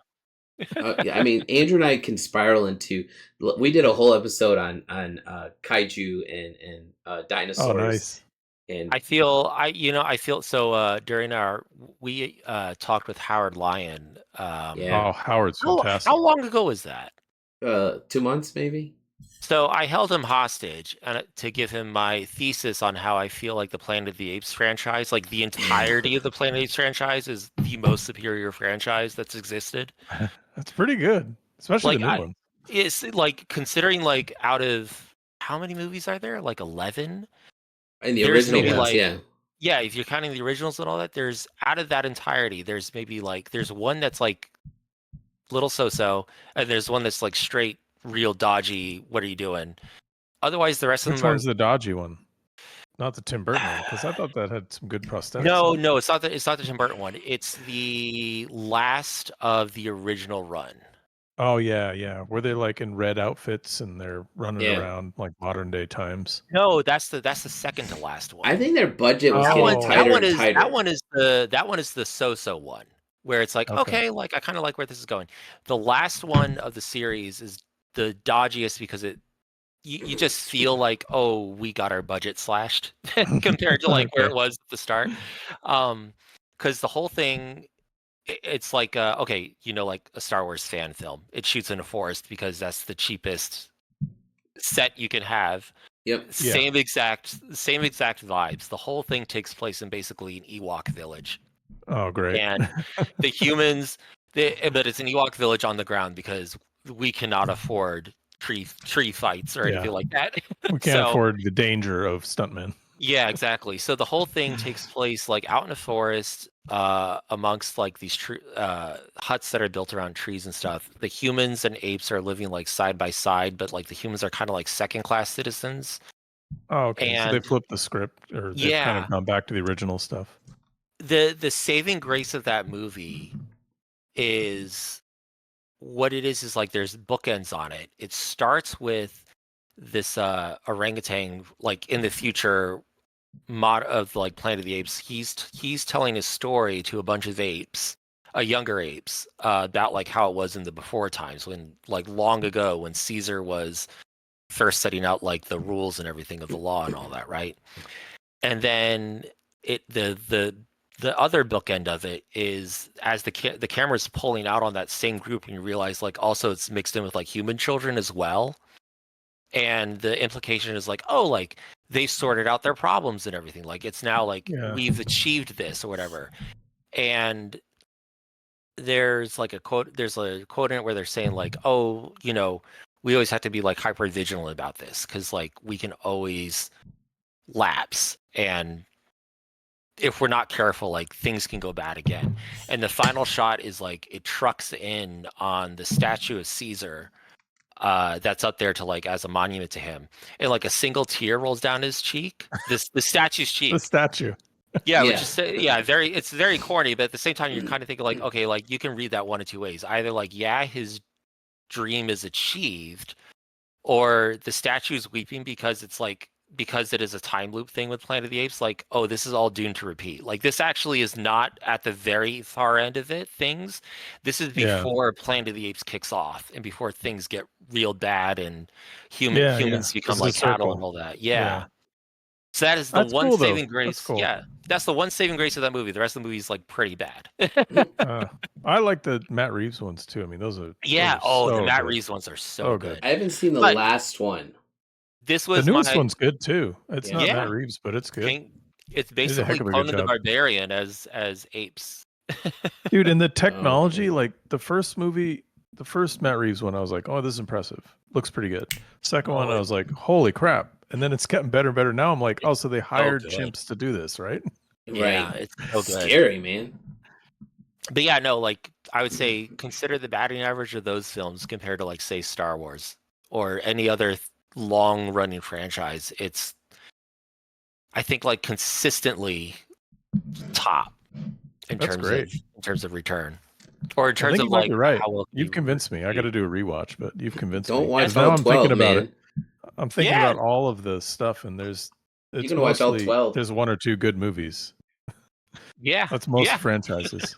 I mean, Andrew and I can spiral into. We did a whole episode on kaiju and dinosaurs. Oh, nice. And I feel so. During we talked with Howard Lyon. Oh, Howard's fantastic. How long ago was that? 2 months, maybe. So I held him hostage to give him my thesis on how I feel like the Planet of the Apes franchise, like the entirety of the Planet of the Apes franchise, is the most superior franchise that's existed. That's pretty good, especially the new one. It's like, considering like out of how many movies are there? Like 11. And the original ones, yeah. Yeah, if you're counting the originals and all that, there's out of that entirety, there's maybe like there's one that's like little so-so, and there's one that's like straight real dodgy. What are you doing? Otherwise, the rest of them. Which one's the dodgy one? Not the Tim Burton one, because I thought that had some good prosthetics. No, it's not the Tim Burton one. It's the last of the original run. Oh yeah. Were they like in red outfits and they're running around like modern day times? No, that's the second to last one. I think their budget was getting tighter and tighter. That one is the so-so one, where it's like, okay, like I kind of like where this is going. The last one of the series is the dodgiest because you just feel like, oh, we got our budget slashed compared to like where it was at the start. Because the whole thing, it's like like a Star Wars fan film. It shoots in a forest because that's the cheapest set you can have. Yep. Same exact vibes. The whole thing takes place in basically an Ewok village. Oh, great. And the humans, but it's an Ewok village on the ground because we cannot afford tree fights or anything like that. We can't afford the danger of stuntmen. Yeah, exactly. So the whole thing takes place like out in a forest, amongst like these huts that are built around trees and stuff. The humans and apes are living like side by side, but like the humans are kind of like second-class citizens. Oh, okay. So they flipped the script, or they've kind of gone back to the original stuff. The saving grace of that movie is what it is like there's bookends on it. It starts with this orangutan, like in the future mod of like Planet of the Apes. He's telling his story to a bunch of apes, younger apes, about like how it was in the before times, when like long ago when Caesar was first setting out like the rules and everything of the law and all that, right? And then the other bookend of it is as the camera's pulling out on that same group, and you realize like also it's mixed in with like human children as well. And the implication is like, oh, like they sorted out their problems and everything. Like it's now like we've achieved this or whatever. And there's a quote in it where they're saying like, oh, we always have to be like hyper vigilant about this because like we can always lapse, and if we're not careful, like things can go bad again. And the final shot is like it trucks in on the statue of Caesar that's up there to like as a monument to him, and like a single tear rolls down his cheek. The statue's cheek. The statue. Yeah, which is it's very corny, but at the same time you're kind of thinking like, okay, like you can read that one of two ways. Either like, yeah, his dream is achieved, or the statue's weeping because it's like because it is a time loop thing with Planet of the Apes, like, oh, this is all doomed to repeat. Like, this actually is not at the very far end of it. This is before Planet of the Apes kicks off and before things get real bad and humans become like cattle and all that. Yeah. So that's the one saving grace. Cool. Yeah, that's the one saving grace of that movie. The rest of the movie is like pretty bad. I like the Matt Reeves ones too. I mean, those are the Matt Reeves ones are so good. I haven't seen the last one. This was the newest one's good too. It's not Matt Reeves, but it's good. It's basically Conan the Barbarian as apes. Dude, and the technology, like the first movie, the first Matt Reeves one, I was like, oh, this is impressive. Looks pretty good. Second one, I was like, holy crap. And then it's getting better and better. Now I'm like, oh, so they hired chimps to do this, right? Yeah, it's so good. Scary, man. But yeah, no, like I would say consider the batting average of those films compared to like say Star Wars or any other long running franchise. It's I think like consistently top in terms of return. Or in terms of like how well you've convinced me. I got to do a rewatch, but you've convinced me. Don't watch all 12, thinking about it. I'm thinking about all of the stuff, and it's you can watch all 12. There's one or two good movies. Yeah, that's most franchises.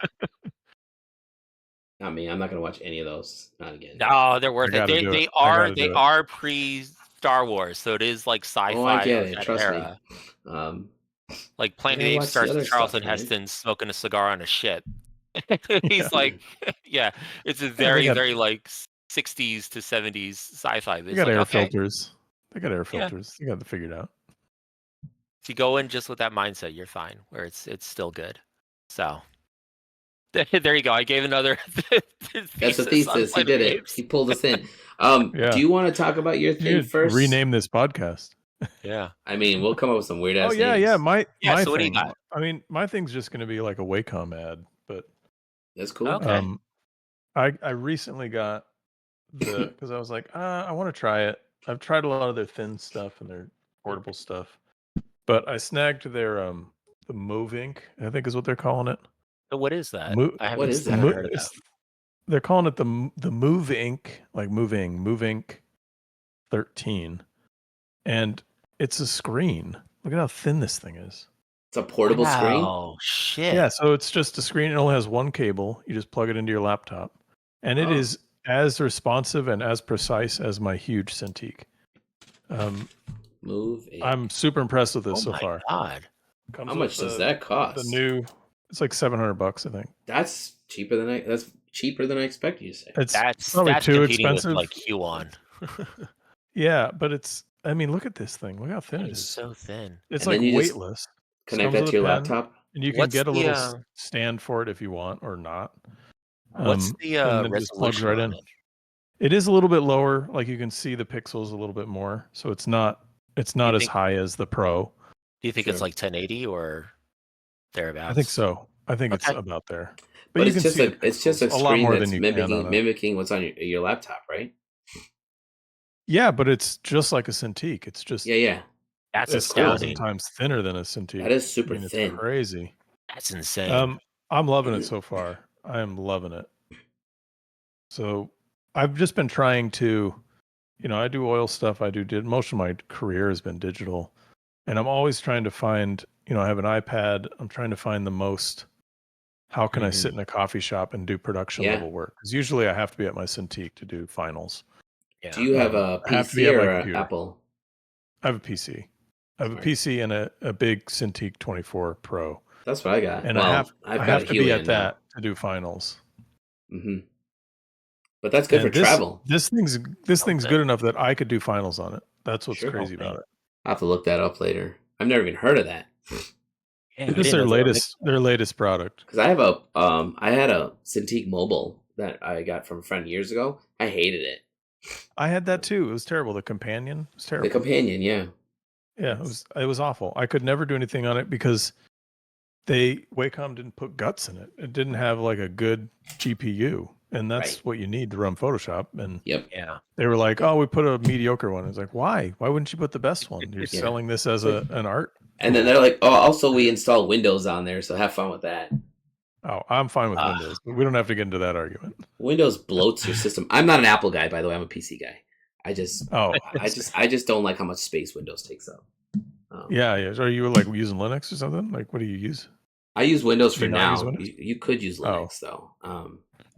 Not me. I'm not gonna watch any of those. Not again. No, they're worth it. They are pre Star Wars, so it is like sci-fi. Oh, I get it. Trust me. Like Planet of the Apes starts with Charlton Heston smoking a cigar on a ship. He's like, it's a very like 60s to 70s sci-fi. They got air filters. They got air filters. You got to figure it out. If you go in just with that mindset, you're fine. Where it's still good. So there you go. I gave another. That's a thesis. He did it. He pulled us in. Do you want to talk about your thing first? Rename this podcast. Yeah. I mean, we'll come up with some weird ass names. Yeah. My so thing, what do you got? I mean, my thing's just going to be like a Wacom ad, but that's cool. Okay. I recently got because I was like, I want to try it. I've tried a lot of their thin stuff and their portable stuff, but I snagged their the Move Ink, I think is what they're calling it. What is that? What is that? They're calling it the Move Ink, like Move Ink 13, and it's a screen. Look at how thin this thing is. It's a portable screen? Oh, shit. Yeah, so it's just a screen. It only has one cable. You just plug it into your laptop. And it is as responsive and as precise as my huge Cintiq. Move Ink. I'm super impressed with this so far. God. How much does that cost? The new, it's like $700, I think. That's cheaper than I expected you to say. That's probably too expensive. With, like Huon. Yeah, but it's. I mean, look at this thing. Look how thin it is. It's so thin. It's like weightless. Connect that to your laptop, and you can get a little stand for it if you want or not. What's the resolution right in? It is a little bit lower. Like you can see the pixels a little bit more, so it's not as high as the Pro. Do you think it's like 1080 or thereabouts? I think so. I think it's about there. But you it's just a screen that's mimicking what's on your laptop, right? Yeah, but it's just like a Cintiq. It's just That's astounding. 1,000 times thinner than a Cintiq. That is super thin. It's crazy. That's insane. I'm loving it so far. I am loving it. So I've just been trying to, I do oil stuff. Most of my career has been digital, and I'm always trying to find, I have an iPad. I'm trying to find the most. How can I sit in a coffee shop and do production level work? Because usually I have to be at my Cintiq to do finals. Yeah. Do you have a PC or an Apple? I have a PC. I have a PC and a big Cintiq 24 Pro. That's what I got. And I have to be at that to do finals. Mm-hmm. But that's good for travel. This thing's good enough that I could do finals on it. That's what's crazy about it. I'll have to look that up later. I've never even heard of that. It's their latest product. Because I had a Cintiq Mobile that I got from a friend years ago. I hated it. I had that too. It was terrible. The Companion was terrible. The Companion, yeah. Yeah, it was awful. I could never do anything on it because Wacom didn't put guts in it. It didn't have like a good GPU, and that's what you need to run Photoshop. And they were like, "Oh, we put a mediocre one." It's like, why? Why wouldn't you put the best one? You're selling this as an art. And then they're like, "Oh, also we install Windows on there, so have fun with that." Oh, I'm fine with Windows, but we don't have to get into that argument. Windows bloats your system. I'm not an Apple guy, by the way. I'm a PC guy. I just don't like how much space Windows takes up. Yeah. Are you like using Linux or something? Like, what do you use? I use Windows Do for you not use now. Windows? You could use Linux though.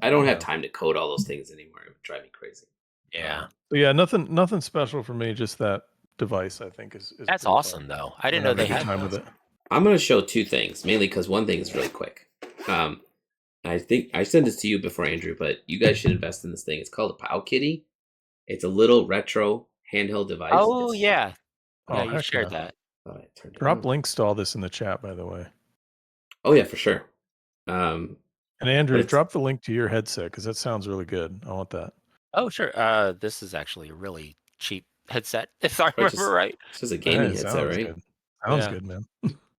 I don't have time to code all those things anymore. It would drive me crazy. Yeah. So yeah, nothing special for me. Just that device, I think is That's pretty awesome fun. though. I didn't know they had time with it. I'm going to show two things, mainly because one thing is really quick. I think I sent this to you before, Andrew, but you guys should invest in this thing. It's called a Pow Kitty. It's a little retro handheld device. Oh yeah, you heck shared that. Drop links to all this in the chat, by the way. Oh yeah, for sure. And Andrew, drop the link to your headset because that sounds really good. I want that. Oh sure. This is actually a really cheap headset, if I remember right. It's just a gaming headset, right? Good. Sounds good, man.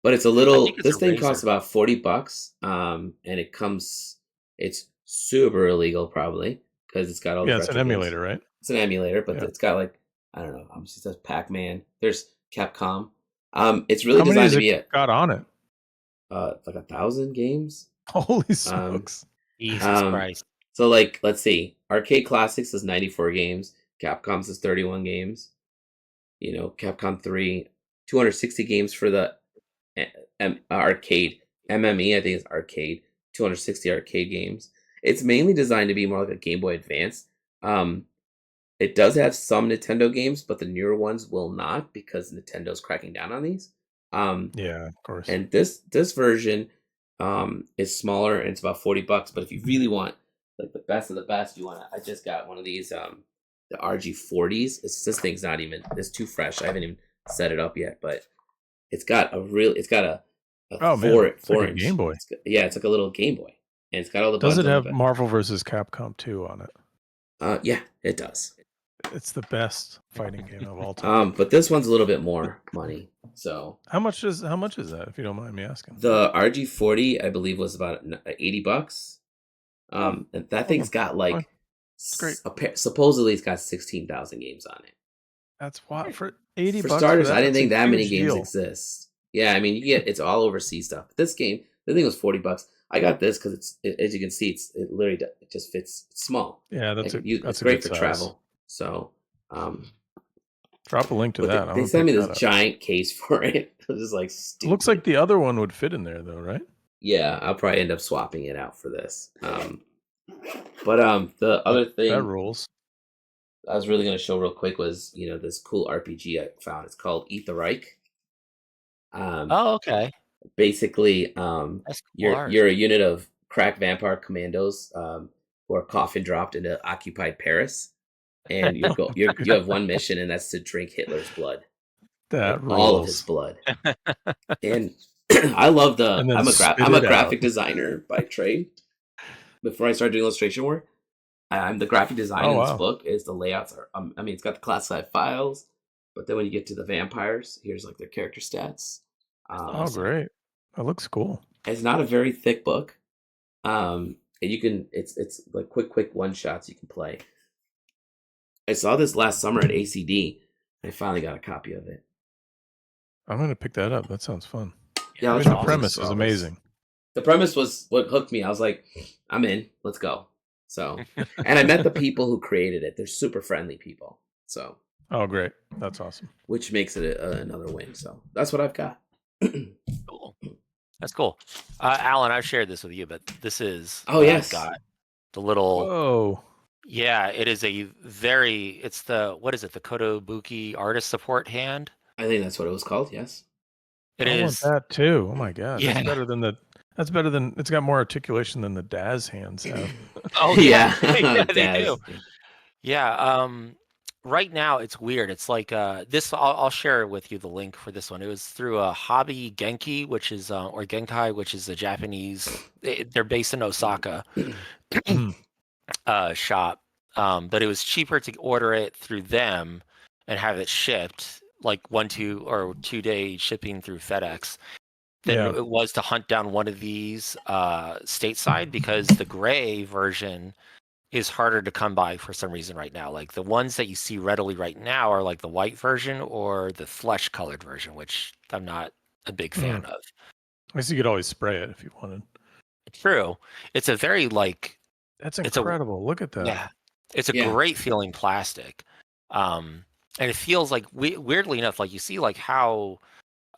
But it's a little. This thing costs about $40, and it comes. It's super illegal, probably, because it's got all. Yeah, it's an emulator, right? It's an emulator, but it's got like I don't know. Obviously, it says Pac-Man. There's Capcom. It's really designed to be got on it. Like 1,000 games. Holy smokes! Jesus Christ! So like, let's see. Arcade Classics is 94 games. Capcom's is 31 games. You know, Capcom 3, 260 games for the arcade. MME, I think it's arcade. 260 arcade games. It's mainly designed to be more like a Game Boy Advance. It does have some Nintendo games, but the newer ones will not because Nintendo's cracking down on these. Yeah, of course. And this version is smaller and it's about $40. But if you really want like the best of the best, I just got one of these the RG40s. This thing's not even. It's too fresh. I haven't even set it up yet, but it's got a 4-inch Game Boy. It's like a little Game Boy, and it's got all the. Does it have Marvel vs. Capcom 2 on it? Yeah, it does. It's the best fighting game of all time. But this one's a little bit more money. So how much is that, if you don't mind me asking? The RG40, I believe, was about $80. And that thing's got like. It's great. Supposedly, it's got 16,000 games on it. That's why for $80. For starters, I didn't think that many games exist. Yeah, I mean, it's all overseas stuff. This game, the thing was $40. I got this because as you can see, it literally just fits. It's small. Yeah, that's great for travel. So, drop a link to that. They sent me this giant case for it. It was just like stupid. Looks like the other one would fit in there, though, right? Yeah, I'll probably end up swapping it out for this. But the other thing that rules. I was really going to show real quick was this cool RPG I found. It's called Eat the Reich. Okay. Basically, you're a unit of crack vampire commandos who are coffin dropped into occupied Paris, and you have one mission, and that's to drink Hitler's blood. That rules. All of his blood. And I love I'm a graphic designer by trade. Before I started doing illustration work, I'm the graphic designer in this book. Is the layouts are it's got the classified files, but then when you get to the vampires, here's like their character stats. Great! That looks cool. It's not a very thick book, and you can it's like quick one shots you can play. I saw this last summer at ACD. I finally got a copy of it. I'm gonna pick that up. That sounds fun. Yeah, the premise is amazing. The premise was what hooked me. I was like, I'm in. Let's go. So, and I met the people who created it. They're super friendly people. So. Oh, great! That's awesome. Which makes it another win. So that's what I've got. Cool. That's cool. Alan, I've shared this with you, but this is. Yes. Got the little. Oh. Yeah, it is it's the, what is it? The Kotobuki artist support hand. I think that's what it was called. Yes. I want that too. Oh my god. Yeah. That's better than it's got more articulation than the Daz hands have. Oh yeah. They do. Yeah. Right now it's weird. It's like this. I'll share with you the link for this one. It was through a Hobby Genki, which is or Genkai, which is a Japanese. They're based in Osaka shop, but it was cheaper to order it through them and have it shipped like 2 day shipping through FedEx than it was to hunt down one of these stateside, because the gray version is harder to come by for some reason right now. Like the ones that you see readily right now are like the white version or the flesh colored version, which I'm not a big fan of. I guess you could always spray it if you wanted. True. It's a very that's incredible. Look at that. Yeah. It's a great feeling plastic. And it feels like weirdly enough, like you see like how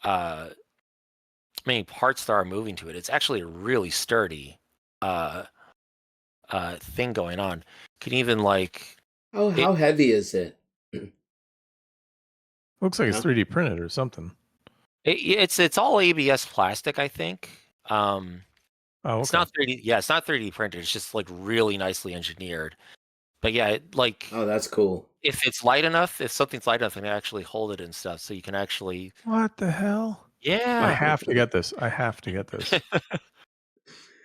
many parts there are moving to it. It's actually a really sturdy thing going on. Can even like how heavy is it? Looks like it's 3D printed or something. It's all ABS plastic, I think. Okay. It's not 3D. Yeah, it's not 3D printed. It's just like really nicely engineered. But yeah, oh, that's cool. If it's light enough, if something's light enough, they can actually hold it and stuff. So you can actually. What the hell? Yeah. I have to get this.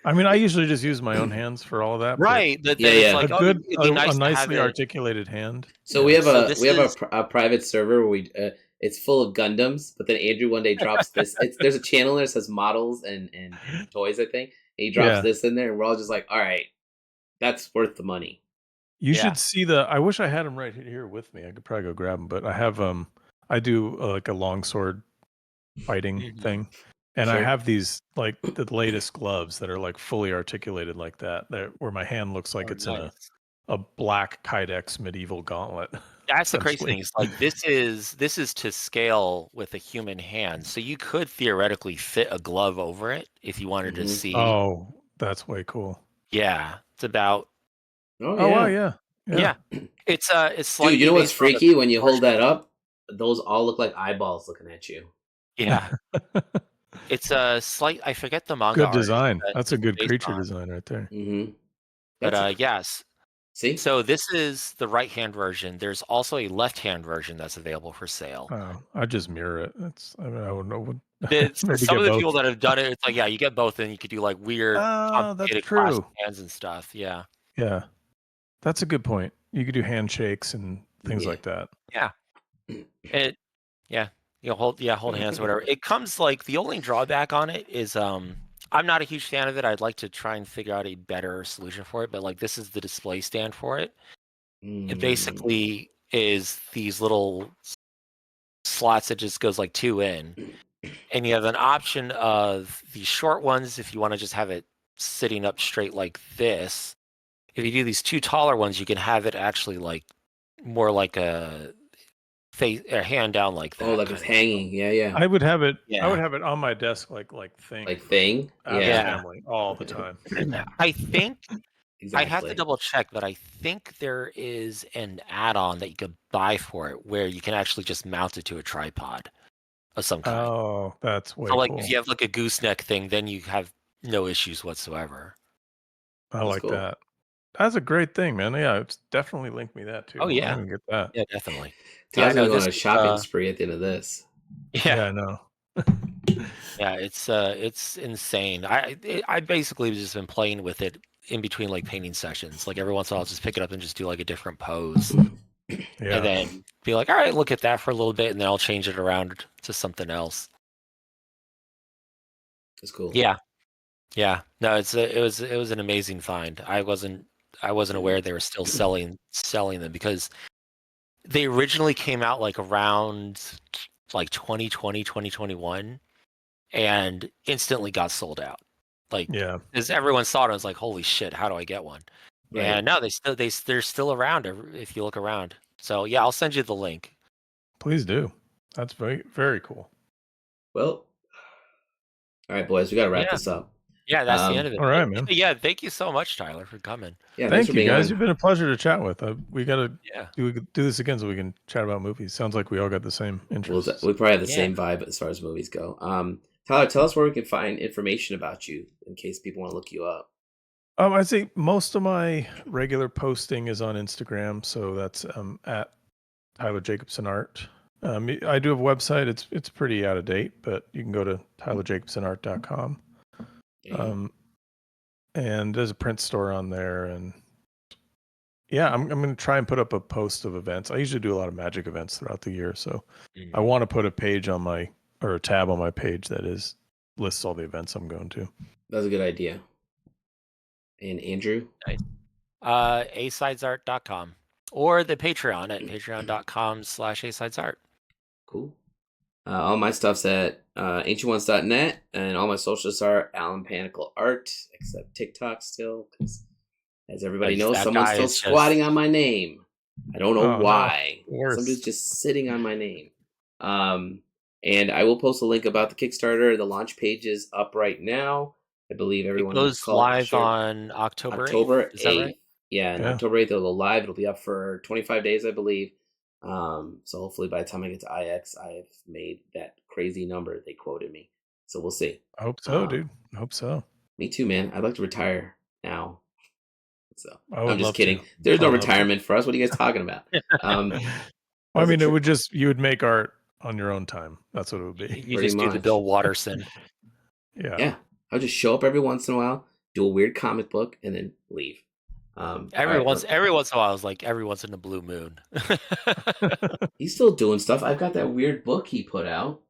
I mean, I usually just use my own hands for all of that. Right. Yeah. Like, a nicely articulated hand. So we have a private server where it's full of Gundams, but then Andrew one day drops this. There's a channel that says models and toys, I think. And he drops this in there, and we're all just like, all right, that's worth the money. You should see I wish I had them right here with me. I could probably go grab them, but I have I do like a longsword fighting thing. And I have these like the latest gloves that are like fully articulated like that, where my hand looks like it's in a black Kydex medieval gauntlet. That's the crazy thing. It's like this is to scale with a human hand, so you could theoretically fit a glove over it if you wanted to see. Oh, that's way cool. Yeah, it's about. Oh wow, yeah. It's dude. You know what's freaky when you hold that up? Those all look like eyeballs looking at you. Yeah. It's a slight. I forget the manga. Good design. That's a good creature design right there. But yes. See. So this is the right-hand version. There's also a left-hand version that's available for sale. Oh, I just mirror it. I don't know. For some of the people that have done it, it's like you get both, and you could do like weird complicated clasped hands and stuff. Yeah. Yeah, that's a good point. You could do handshakes and things like that. Yeah. Hold hands or whatever. It comes like the only drawback on it is I'm not a huge fan of it. I'd like to try and figure out a better solution for it, but like this is the display stand for it. It basically is these little slots that just goes like 2 in. And you have an option of the short ones if you want to just have it sitting up straight like this. If you do these 2 taller ones, you can have it actually like more like a hand down like that. Oh, like it's hanging. Yeah. I would have it. Yeah. I would have it on my desk like thing. Like thing. Family all the time. I think I have to double check, but I think there is an add-on that you could buy for it where you can actually just mount it to a tripod of some kind. Oh, that's way cool. If you have like a gooseneck thing, then you have no issues whatsoever. I like that. That's a great thing, man. Yeah, it's definitely link me that too. Oh yeah, I'm gonna get that. Yeah, definitely. Tyler's gonna go on a shopping spree at the end of this. Yeah, I know. Yeah, it's insane. I basically just been playing with it in between like painting sessions. Like every once in a while, I'll just pick it up and just do like a different pose, and then be like, all right, look at that for a little bit, and then I'll change it around to something else. That's cool. Yeah. No, it was an amazing find. I wasn't aware they were still selling them because they originally came out like around like 2020, 2021 and instantly got sold out. Like, as everyone saw it, I was like, holy shit, how do I get one? Right. And now they're still around if you look around. So yeah, I'll send you the link. Please do. That's very, very cool. Well, all right, boys, we got to wrap this up. Yeah, that's the end of it. All right, man. Yeah, thank you so much, Tyler, for coming. Yeah, thank you, guys. You've been a pleasure to chat with. We got to do this again so we can chat about movies. Sounds like we all got the same interests. We probably have the same vibe as far as movies go. Tyler, tell us where we can find information about you in case people want to look you up. I'd say most of my regular posting is on Instagram, so that's at Tyler Jacobson Art. I do have a website. It's pretty out of date, but you can go to tylerjacobsonart.com. And there's a print store on there, and I'm going to try and put up a post of events. I usually do a lot of Magic events throughout the year, so I want to put a page on a tab on my page that lists all the events I'm going to. That's a good idea. And Andrew? Nice. asidesart.com or the Patreon at patreon.com/asidesart. Cool. All my stuff's at ancientones.net, and all my socials are AllenPanakal Art, except TikTok still, because as everybody knows, someone's still squatting on my name. I don't know why. No. Somebody's just sitting on my name. And I will post a link about the Kickstarter. The launch page is up right now. I believe everyone it goes live on October 8th. Is that right? Yeah, on October 8th it'll go live. It'll be up for 25 days, I believe. So hopefully by the time I get to IX, I've made that crazy number they quoted me. So we'll see. I hope so, dude. I hope so. Me too, man. I'd like to retire now. So I'm just kidding. There's no retirement for us. What are you guys talking about? I mean, you would make art on your own time. That's what it would be. You just do the Bill Watterson. Yeah. I'll just show up every once in a while, do a weird comic book, and then leave. Every once in a while, I was like every once in a blue moon. He's still doing stuff. I've got that weird book he put out.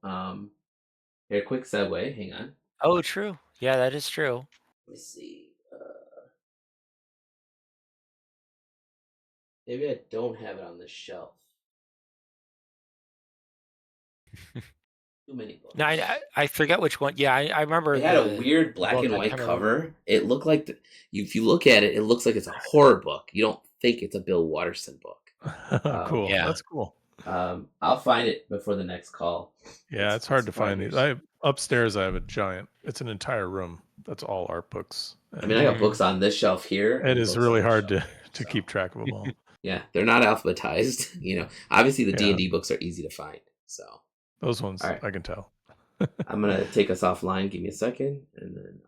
Here, quick segue. Hang on. Oh, true. Yeah, that is true. Let me see. Maybe I don't have it on the shelf. Too many books. No, I forget which one. Yeah, I remember. It had a weird black and white cover. It looked like if you look at it, it looks like it's a horror book. You don't think it's a Bill Watterson book. Cool. Yeah, that's cool. I'll find it before the next call. Yeah, it's hard to find these. Upstairs I have a giant. It's an entire room. That's all art books. I mean, I got books on this shelf here. It is really hard to keep track of them all. Yeah, they're not alphabetized. Obviously the D&D books are easy to find. So those ones I can tell. I'm gonna take us offline. Give me a second, and then